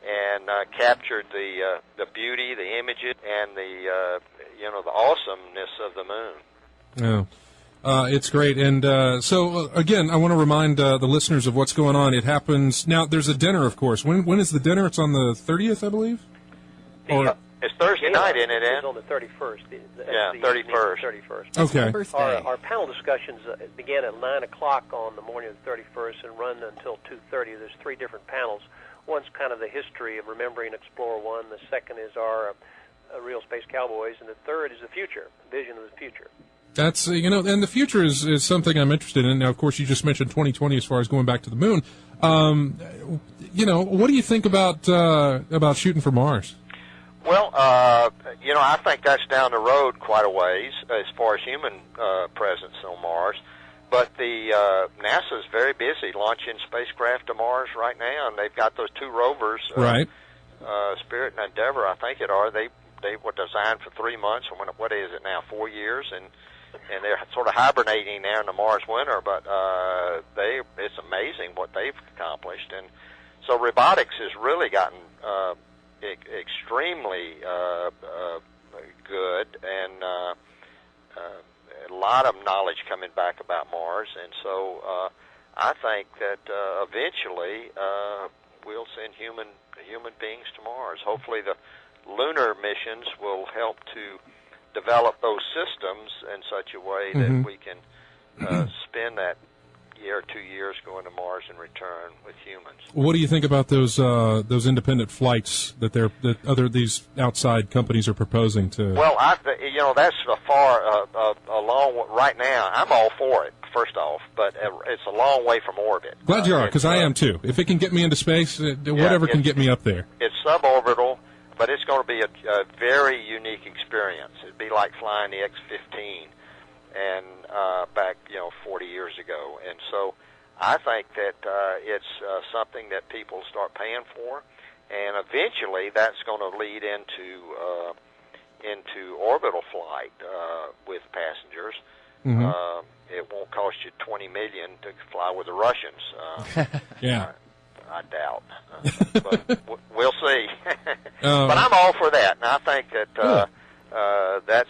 And captured the beauty, the images, and the awesomeness of the moon. Yeah, it's great. And so again, I want to remind the listeners of what's going on. It happens now. There's a dinner, of course. When is the dinner? It's on the 30th, I believe. It's Thursday night, isn't it? It's on the 31st. Yeah, 31st. 31st. Okay. Our panel discussions began at 9 o'clock on the morning of the 31st and run until 2:30. There's 3 different panels. One's kind of the history of remembering Explorer 1. The second is our real space cowboys, and the third is the future, vision of the future. That's and the future is something I'm interested in. Now, of course, you just mentioned 2020 as far as going back to the moon. What do you think about shooting for Mars? Well, I think that's down the road quite a ways as far as human presence on Mars. But NASA's very busy launching spacecraft to Mars right now, and they've got those 2 rovers, right? Spirit and Endeavour, I think it are. They were designed for 3 months, and what is it now, 4 years, and they're sort of hibernating there in the Mars winter. But it's amazing what they've accomplished, and so robotics has really gotten extremely good, and a lot of knowledge coming back about Mars, and so I think that eventually we'll send human beings to Mars. Hopefully the lunar missions will help to develop those systems in such a way that we can spend that year or 2 years going to Mars and return with humans. What do you think about those independent flights that these outside companies are proposing to? Well, that's a long right now. I'm all for it. First off, but it's a long way from orbit. Glad you are, because I am too. If it can get me into space, whatever can get me up there. It's suborbital, but it's going to be a very unique experience. It'd be like flying the X-15 and back 40 years ago. And so I think that it's something that people start paying for, and eventually that's going to lead into orbital flight with passengers. Mm-hmm. It won't cost you $20 million to fly with the Russians. Yeah. I doubt, but we'll see. But I'm all for that, and I think that that's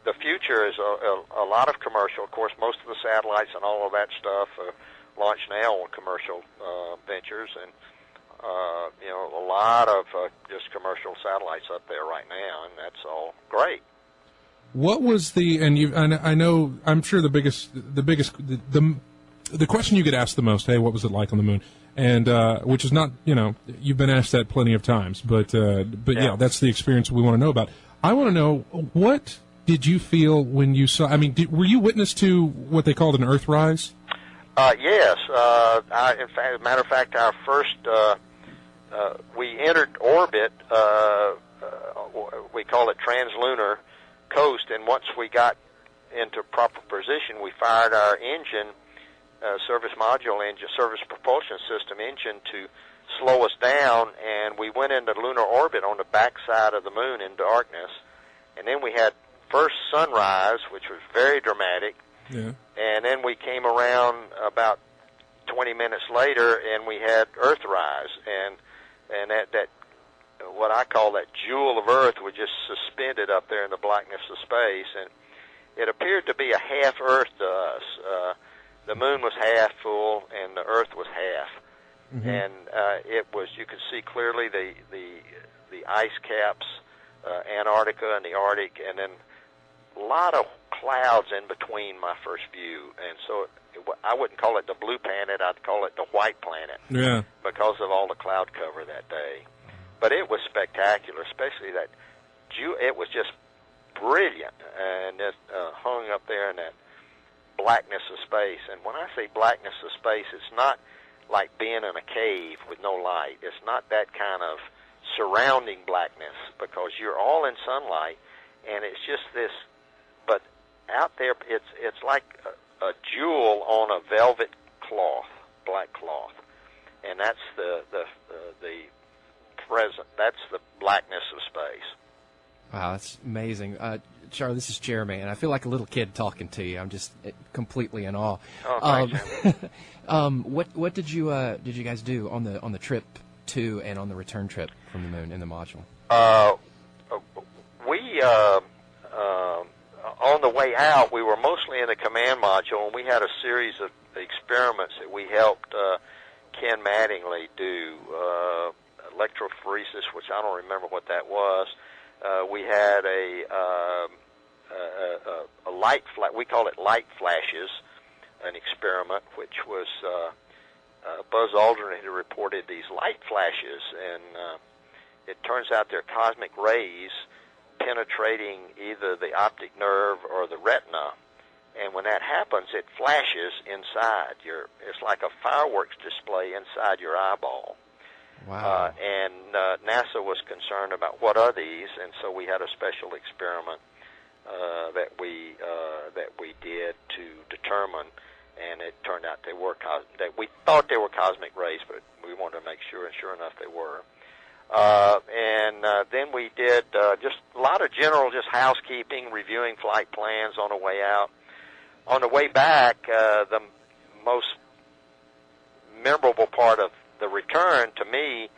the future is a lot of commercial. Of course, most of the satellites and all of that stuff launch now on commercial ventures, and a lot of just commercial satellites up there right now, and that's all great. What was I know, I'm sure the question you get asked the most, hey, what was it like on the moon? And, which is not, you've been asked that plenty of times, but yeah, that's the experience we want to know about. I want to know, what did you feel when you saw, were you witness to what they called an Earthrise? Yes. In fact, as a matter of fact, our first, we entered orbit, we call it translunar coast, and once we got into proper position, we fired our engine, service module engine, service propulsion system engine to slow us down, and we went into lunar orbit on the backside of the moon in darkness, and then we had first sunrise, which was very dramatic, and then we came around about 20 minutes later, and we had Earthrise, and that what I call that jewel of Earth was just suspended up there in the blackness of space, and it appeared to be a half Earth to us. The moon was half full, and the Earth was half, and it was. You could see clearly the ice caps, Antarctica and the Arctic, and then a lot of clouds in between my first view, and so I wouldn't call it the blue planet. I'd call it the white planet, because of all the cloud cover that day. But it was spectacular, especially that it was just brilliant, and it hung up there in that blackness of space. And when I say blackness of space, it's not like being in a cave with no light. It's not that kind of surrounding blackness, because you're all in sunlight, and it's just this. But out there, it's like a jewel on a velvet cloth, black cloth, and that's the present. That's the blackness of space. Wow, that's amazing. Charlie, this is Jeremy, and I feel like a little kid talking to you. I'm just completely in awe. Oh, thanks, what did you guys do on the trip to and on the return trip from the moon in the module? We on the way out, we were mostly in the command module, and we had a series of experiments that we helped Ken Mattingly do. Electrophoresis, which I don't remember what that was. We had a light we call it light flashes, an experiment, which was Buzz Aldrin had reported these light flashes, and it turns out they're cosmic rays penetrating either the optic nerve or the retina, and when that happens, it flashes inside it's like a fireworks display inside your eyeball. Wow. And NASA was concerned about what are these, and so we had a special experiment that we did to determine, and it turned out that we thought they were cosmic rays, but we wanted to make sure, and sure enough, they were. And then we did just a lot of general just housekeeping, reviewing flight plans on the way out. On the way back, the most memorable part of the return to me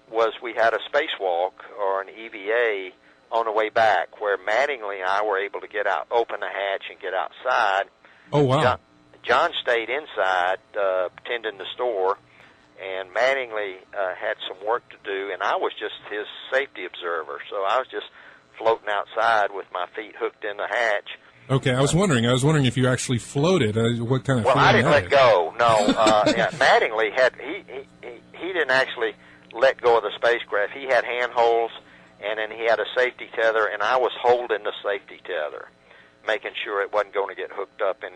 was we had a spacewalk, or an EVA, on the way back, where Mattingly and I were able to get out, open the hatch, and get outside. Oh, wow. John stayed inside tending the store, and Mattingly had some work to do, and I was just his safety observer. So I was just floating outside with my feet hooked in the hatch, Okay, I was wondering if you actually floated. What kind of? Well, I didn't that let go. No, yeah, Mattingly had he didn't actually let go of the spacecraft. He had handholds, and then he had a safety tether, and I was holding the safety tether, making sure it wasn't going to get hooked up in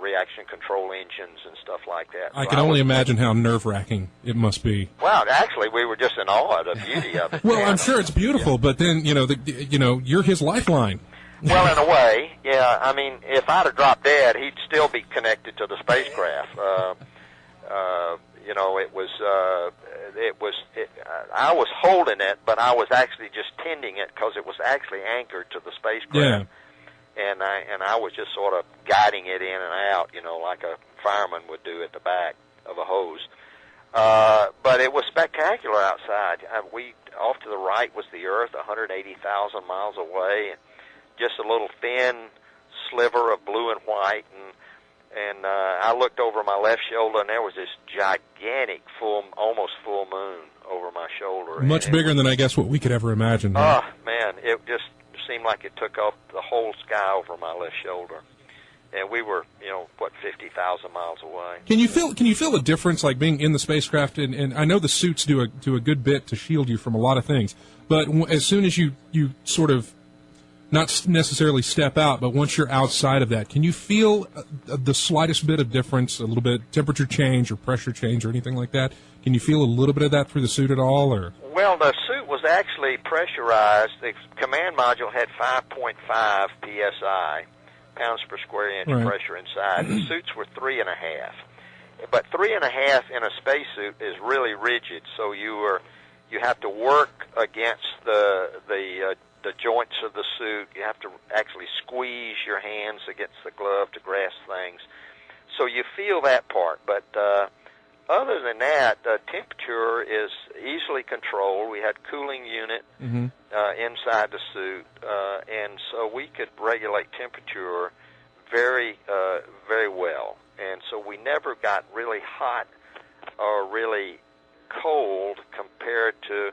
reaction control engines and stuff like that. I can only imagine how nerve-wracking it must be. Well, actually, we were just in awe of the beauty of it. Well, I'm sure it's beautiful, but then you're his lifeline. Well, in a way, yeah. I mean, if I'd have dropped dead, he'd still be connected to the spacecraft. I was holding it, but I was actually just tending it because it was actually anchored to the spacecraft. Yeah. And I was just sort of guiding it in and out, like a fireman would do at the back of a hose. But it was spectacular outside. Off to the right was the Earth, 180,000 miles away, and just a little thin sliver of blue and white. And I looked over my left shoulder, and there was this gigantic, almost full moon over my shoulder. Much bigger than I guess what we could ever imagine. Oh, man, it just seemed like it took off the whole sky over my left shoulder. And we were, 50,000 miles away. Can you feel a difference, like being in the spacecraft? And I know the suits do a good bit to shield you from a lot of things. But as soon as you sort of, not necessarily step out, but once you're outside of that, can you feel the slightest bit of difference, a little bit temperature change or pressure change or anything like that? Can you feel a little bit of that through the suit at all, or? Well, the suit was actually pressurized. The command module had 5.5 psi, pounds per square inch pressure inside. The suits were 3.5. But 3.5 in a spacesuit is really rigid, so you have to work against the joints of the suit. You have to actually squeeze your hands against the glove to grasp things. So you feel that part, but other than that, temperature is easily controlled. We had cooling unit inside the suit, and so we could regulate temperature very, very well. And so we never got really hot or really cold compared to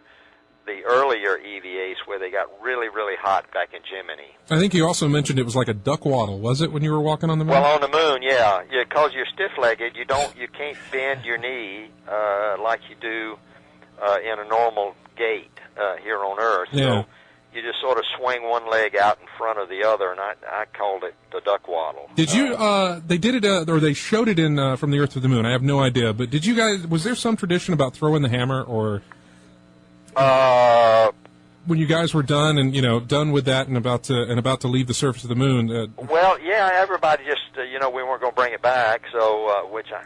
the earlier EVAs where they got really, really hot back in Gemini. I think you also mentioned it was like a duck waddle, was it, when you were walking on the moon? Well, on the moon, yeah. Because you're stiff-legged, you can't bend your knee like you do in a normal gait here on Earth. Yeah. So you just sort of swing one leg out in front of the other, and I called it the duck waddle. Did you? They did it, or they showed it in From the Earth to the Moon. I have no idea, but did you guys? Was there some tradition about throwing the hammer, or? When you guys were done and done with that and about to leave the surface of the moon. Well, yeah, everybody just we weren't going to bring it back, so which I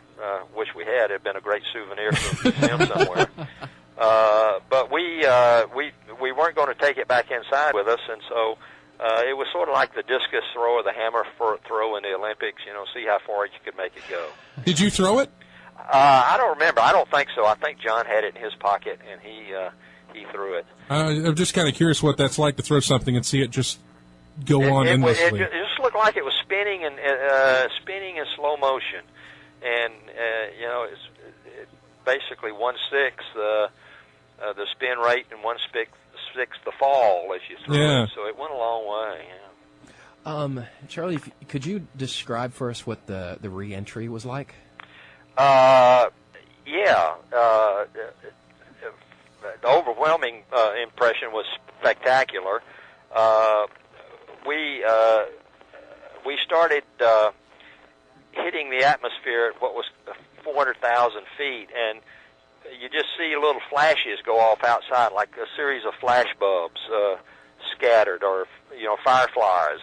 wish we had. It'd been a great souvenir for a museum somewhere. But we weren't going to take it back inside with us, and so it was sort of like the discus throw or the hammer throw in the Olympics. See how far you could make it go. Did you throw it? I don't remember. I don't think so. I think John had it in his pocket, and he threw it. I'm just kind of curious what that's like to throw something and see it just go on endlessly. It just looked like it was spinning in slow motion, and it's basically 1/6 the spin rate and 1/6 the fall as you threw it. So it went a long way. Yeah. Charlie, could you describe for us what the re-entry was like? The overwhelming impression was spectacular. We started hitting the atmosphere at what was 400,000 feet, and you just see little flashes go off outside, like a series of flash bulbs scattered, or fireflies,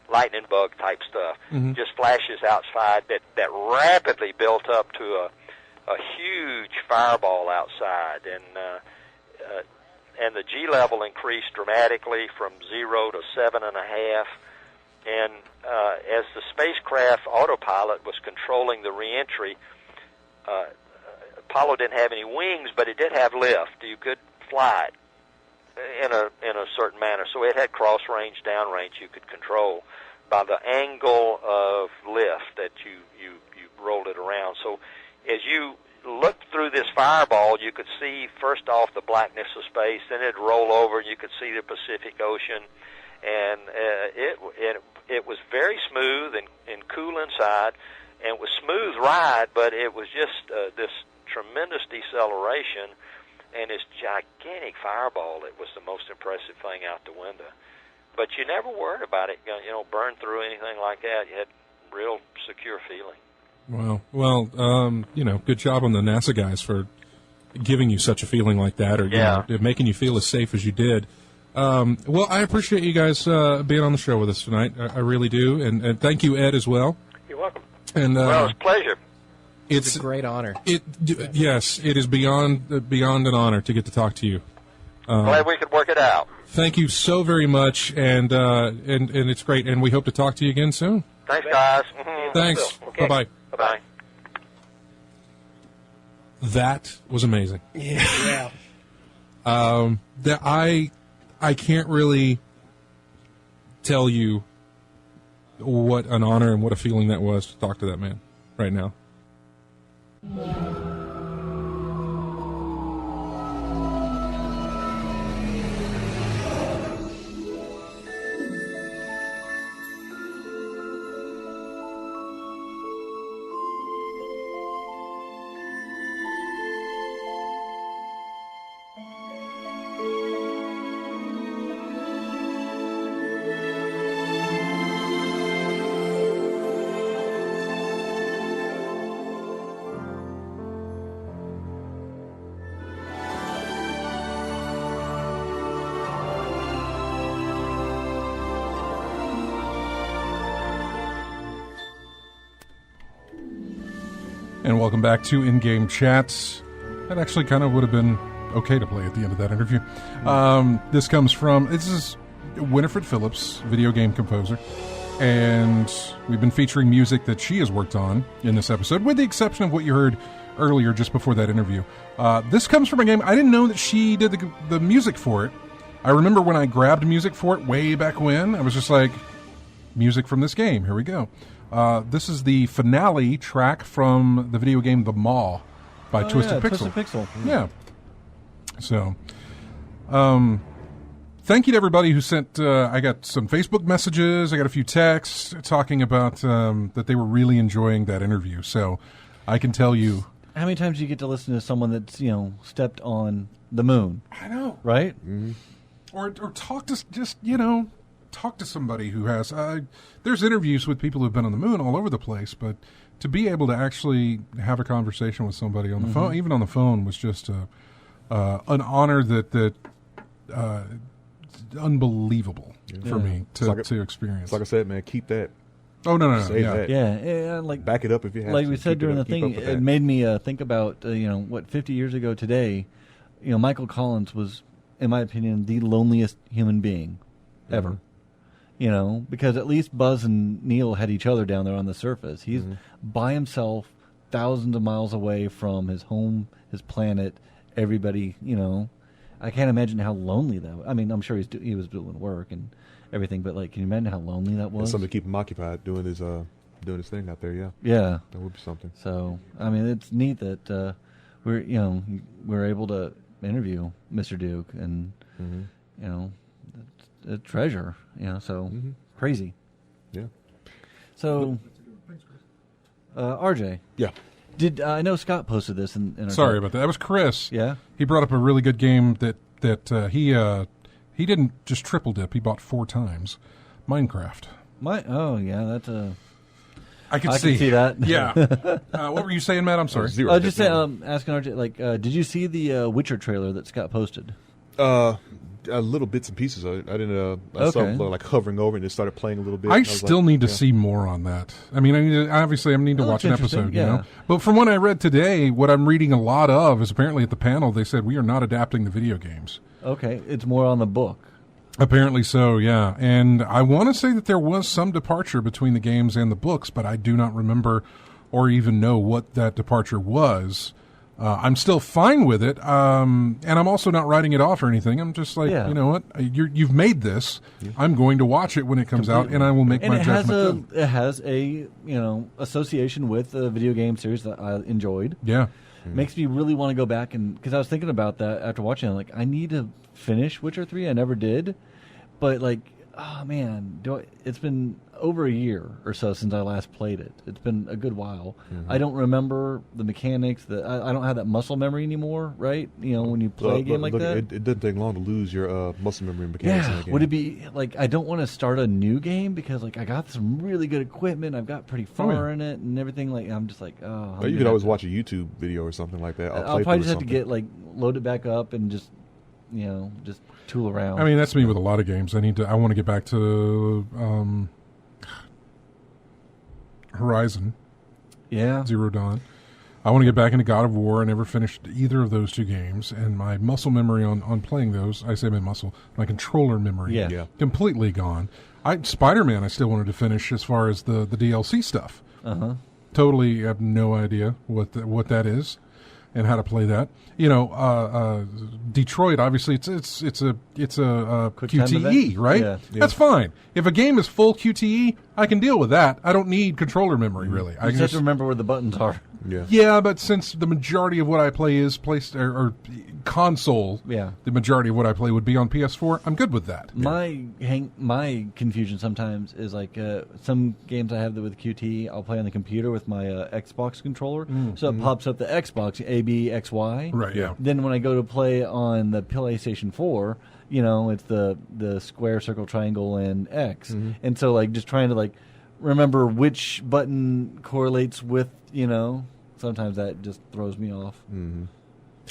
lightning bug type stuff. Just flashes outside that rapidly built up to a huge fireball outside, and the G level increased dramatically from 0 to 7.5. And as the spacecraft autopilot was controlling the reentry, Apollo didn't have any wings, but it did have lift. You could fly it in a certain manner. So it had cross range, down range you could control by the angle of lift that you rolled it around. So as you looked through this fireball, you could see first off the blackness of space, then it'd roll over and you could see the Pacific Ocean, and it was very smooth and cool inside, and it was smooth ride, but it was just this tremendous deceleration, and this gigantic fireball that was the most impressive thing out the window. But you never worried about it, burn through anything like that. You had real secure feeling. Wow. Well, good job on the NASA guys for giving you such a feeling like that, or making you feel as safe as you did. Well, I appreciate you guys being on the show with us tonight. I really do, and thank you, Ed, as well. You're welcome. And Well, it's a pleasure. It's a great honor. Yes, it is beyond an honor to get to talk to you. Glad we could work it out. Thank you so very much, and it's great, and we hope to talk to you again soon. Thanks, guys. Mm-hmm. Thanks. Okay. Bye-bye. Bye-bye. That was amazing. Yeah. That I can't really tell you what an honor and what a feeling that was to talk to that man right now. And welcome back to In-Game Chats. That actually kind of would have been okay to play at the end of that interview. This is Winifred Phillips, video game composer. And we've been featuring music that she has worked on in this episode, with the exception of what you heard earlier just before that interview. This comes from a game. I didn't know that she did the music for it. I remember when I grabbed music for it way back when, I was just like, music from this game, here we go. This is the finale track from the video game The Maw by Twisted Pixel. Twisted Pixel. Yeah. So, thank you to everybody who sent, I got some Facebook messages, I got a few texts talking about that they were really enjoying that interview. So, I can tell you. How many times do you get to listen to someone that's, stepped on the moon? I know. Right? Mm-hmm. Or talk to talk to somebody who has. There's interviews with people who've been on the moon all over the place, but to be able to actually have a conversation with somebody on the phone, even on the phone, was just an honor that unbelievable for me to experience. It's like I said, man, keep that. Oh no! Save that. Yeah, like back it up if you have. Like to. we said during the thing, it made me think about 50 years ago today. Michael Collins was, in my opinion, the loneliest human being ever. Because at least Buzz and Neil had each other down there on the surface. He's by himself, thousands of miles away from his home, his planet, everybody. I can't imagine how lonely that was. I mean, I'm sure he was doing work and everything, but can you imagine how lonely that was? And something to keep him occupied doing his thing out there. Yeah, that would be something. So I mean, it's neat that we're able to interview Mr. Duke, and it's a treasure. So crazy. Yeah. So, RJ. Yeah. Did I know Scott posted this in our Sorry about that. That was Chris. Yeah. He brought up a really good game that he didn't just triple dip. He bought 4 times. Minecraft. That's a. I can see that. Yeah. What were you saying, Matt? I'm sorry. I was just saying, asking RJ, did you see the Witcher trailer that Scott posted? Little bits and pieces. I didn't. I saw him, hovering over and it started playing a little bit. I still need to see more on that. I mean, I need to watch an episode. Yeah. But from what I read today, what I'm reading a lot of is apparently at the panel they said we are not adapting the video games. Okay, it's more on the book. Apparently so, yeah. And I want to say that there was some departure between the games and the books, but I do not remember or even know what that departure was. I'm still fine with it, and I'm also not writing it off or anything. I'm just like, you know what? You've made this. Yeah. I'm going to watch it when it comes out, and I will make my judgment. It has a association with a video game series that I enjoyed. Yeah, makes me really want to go back, and because I was thinking about that after watching it, I need to finish Witcher 3. I never did, but oh man, it's been over a year or so since I last played it. It's been a good while. Mm-hmm. I don't remember the mechanics. I don't have that muscle memory anymore, right? When you play a game like that. It doesn't take long to lose your muscle memory mechanics. In Yeah, that game. would it be like I don't want to start a new game because like I got some really good equipment. I've got pretty far in it and everything. Like I'm just like, oh. You could always watch a YouTube video or something like that. I'll probably just have to get load it back up and just just tool around. I mean, that's me with a lot of games. I want to get back to Horizon. Yeah. Zero Dawn. I want to get back into God of War. I never finished either of those two games, and my muscle memory on playing those, I say my controller memory, completely gone. Spider-Man I still wanted to finish as far as the DLC stuff. Uh-huh. Totally have no idea what that is and how to play that. Detroit, obviously, it's a QTE, right? Yeah. That's fine. If a game is full QTE, I can deal with that. I don't need controller memory, really. I just have to remember where the buttons are. Yeah, but since the majority of what I play is placed or console, the majority of what I play would be on PS4. I'm good with that. My confusion sometimes is like some games I have that with QT, I'll play on the computer with my Xbox controller, so it pops up the Xbox A, B, X, Y. Right. Yeah. Then when I go to play on the PlayStation 4, it's the square, circle, triangle, and X, and so like just trying to remember which button correlates with Sometimes that just throws me off. Mm-hmm.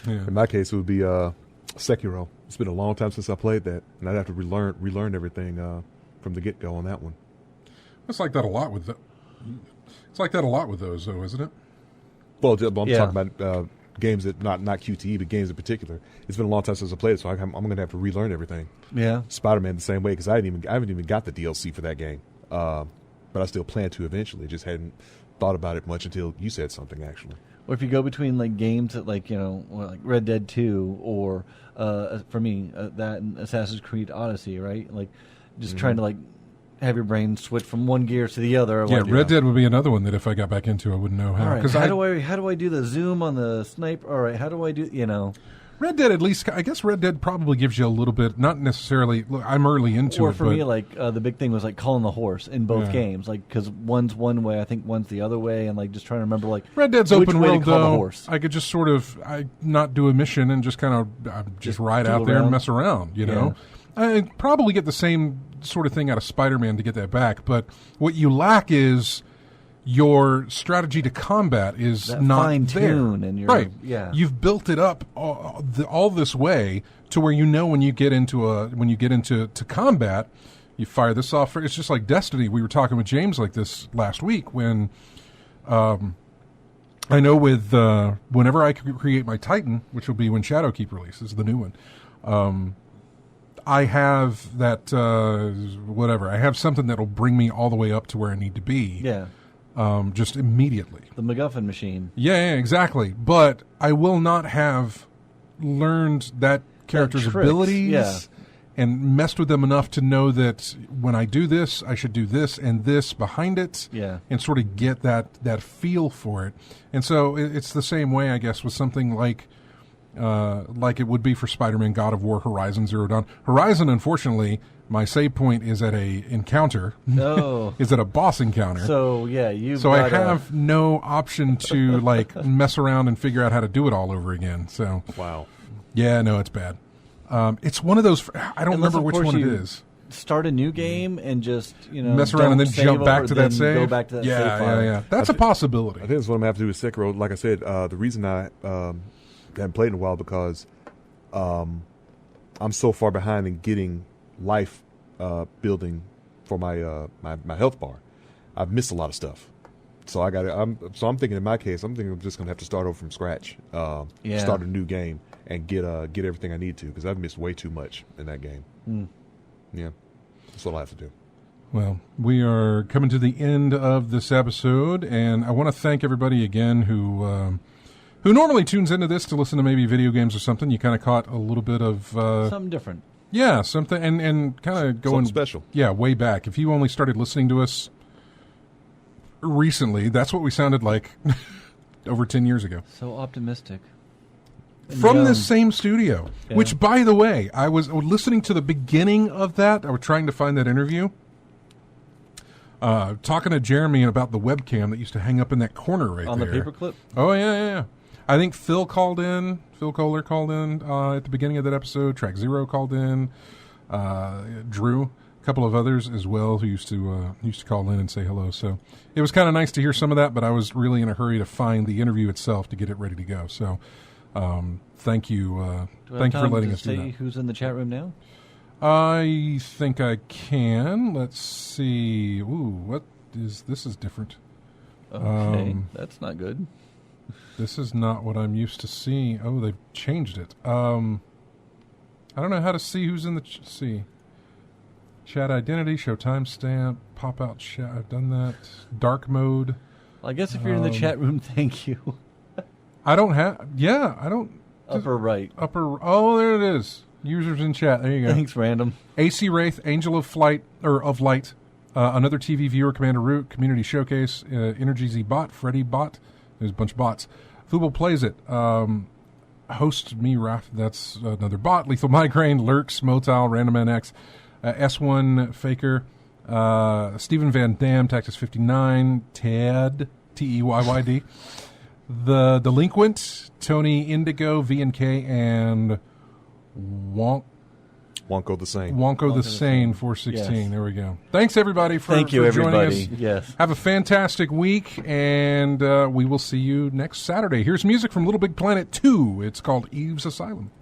Yeah. In my case, it would be Sekiro. It's been a long time since I played that, and I'd have to relearn everything from the get-go on that one. It's like that a lot with It's like that a lot with those, though, isn't it? Well, I'm talking about games that not QTE, but games in particular. It's been a long time since I played it, so I'm going to have to relearn everything. Yeah, Spider-Man the same way because I haven't even got the DLC for that game, but I still plan to eventually. Just hadn't thought about it much until you said something, actually. Or if you go between games that like Red Dead 2 or for me that and Assassin's Creed Odyssey, right? Like just trying to have your brain switch from one gear to the other. Yeah, Red Dead would be another one that if I got back into, I wouldn't know how. All right, how do I do the zoom on the sniper? All right, how do I do Red Dead, at least, I guess Red Dead probably gives you a little bit, not necessarily, look, I'm early into it. Or for me, the big thing was calling the horse in both games, because one's one way, I think one's the other way, and just trying to remember Red Dead's which open way world, to call though. the horse. I could just sort of not do a mission and just kind of just ride out there and mess around, know? I'd probably get the same sort of thing out of Spider-Man to get that back, but what you lack is your strategy to combat is that not fine there. Tune and your, right. Yeah. You've built it up all this way to where when you get into combat, you fire this off. It's just like Destiny. We were talking with James like this last week when I know with whenever I create my Titan, which will be when Shadowkeep releases, the new one, I have that I have something that'll bring me all the way up to where I need to be. Yeah. Just immediately. The MacGuffin machine. Yeah, exactly. But I will not have learned that character's abilities and messed with them enough to know that when I do this, I should do this and this behind it and sort of get that feel for it. And so it's the same way, I guess, with something like it would be for Spider-Man, God of War, Horizon Zero Dawn. Horizon, unfortunately, my save point is at a encounter. Oh. Is at a boss encounter. So, I have no option to, mess around and figure out how to do it all over again. So, wow. Yeah, no, it's bad. It's one of those, I don't remember which one it is. Start a new game and just, mess around and then jump back to that save. Go back to that save file. Yeah. That's a possibility. I think that's what I'm going to have to do with Sekiro. Like I said, the reason I haven't played in a while because I'm so far behind in getting life building for my my health bar. I've missed a lot of stuff, so I'm thinking in my case, I'm just going to have to start over from scratch, start a new game and get everything I need to because I've missed way too much in that game. Yeah, that's what I have to do. Well, we are coming to the end of this episode, and I want to thank everybody again who normally tunes into this to listen to maybe video games or something. You kind of caught a little bit of something different. Yeah, something, and kind of going something special. Yeah, way back. If you only started listening to us recently, that's what we sounded like over 10 years ago. So optimistic. from this same studio. Yeah. Which, by the way, I was listening to the beginning of that. I was trying to find that interview. Talking to Jeremy about the webcam that used to hang up in that corner right on there. the paperclip. Oh yeah. I think Phil called in. Phil Kohler called in at the beginning of that episode. Track Zero called in. Drew, a couple of others as well who used to call in and say hello. So it was kind of nice to hear some of that, but I was really in a hurry to find the interview itself to get it ready to go. So thank you, thank you for letting us do that. Who's in the chat room now? I think I can. Let's see. Ooh, this is different. Okay, that's not good. This is not what I'm used to seeing. Oh, they've changed it. I don't know how to see who's in the chat identity, show timestamp, pop out chat. I've done that. Dark mode. Well, I guess if you're in the chat room, thank you. I don't have. Yeah, I don't. Upper right. Oh, there it is. Users in chat. There you go. Thanks, random. AC Wraith, Angel of Flight or of Light, another TV viewer, Commander Root, Community Showcase, Energy Z Bot, Freddy Bot. There's a bunch of bots. Fubo Plays It. Host Me Raf. That's another bot. Lethal Migraine, Lurks, Motal, Random NX, S1 Faker, Stephen Van Dam, Tactics 59, Ted Teyyyd, The Delinquent, Tony Indigo, VNK, and Wonko the Sane. Wonko the Sane, 416. Yes. There we go. Thanks, everybody, for Thank you, for everybody. joining us. Yes. Have a fantastic week, and we will see you next Saturday. Here's music from Little Big Planet 2. It's called Eve's Asylum.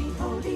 Holy,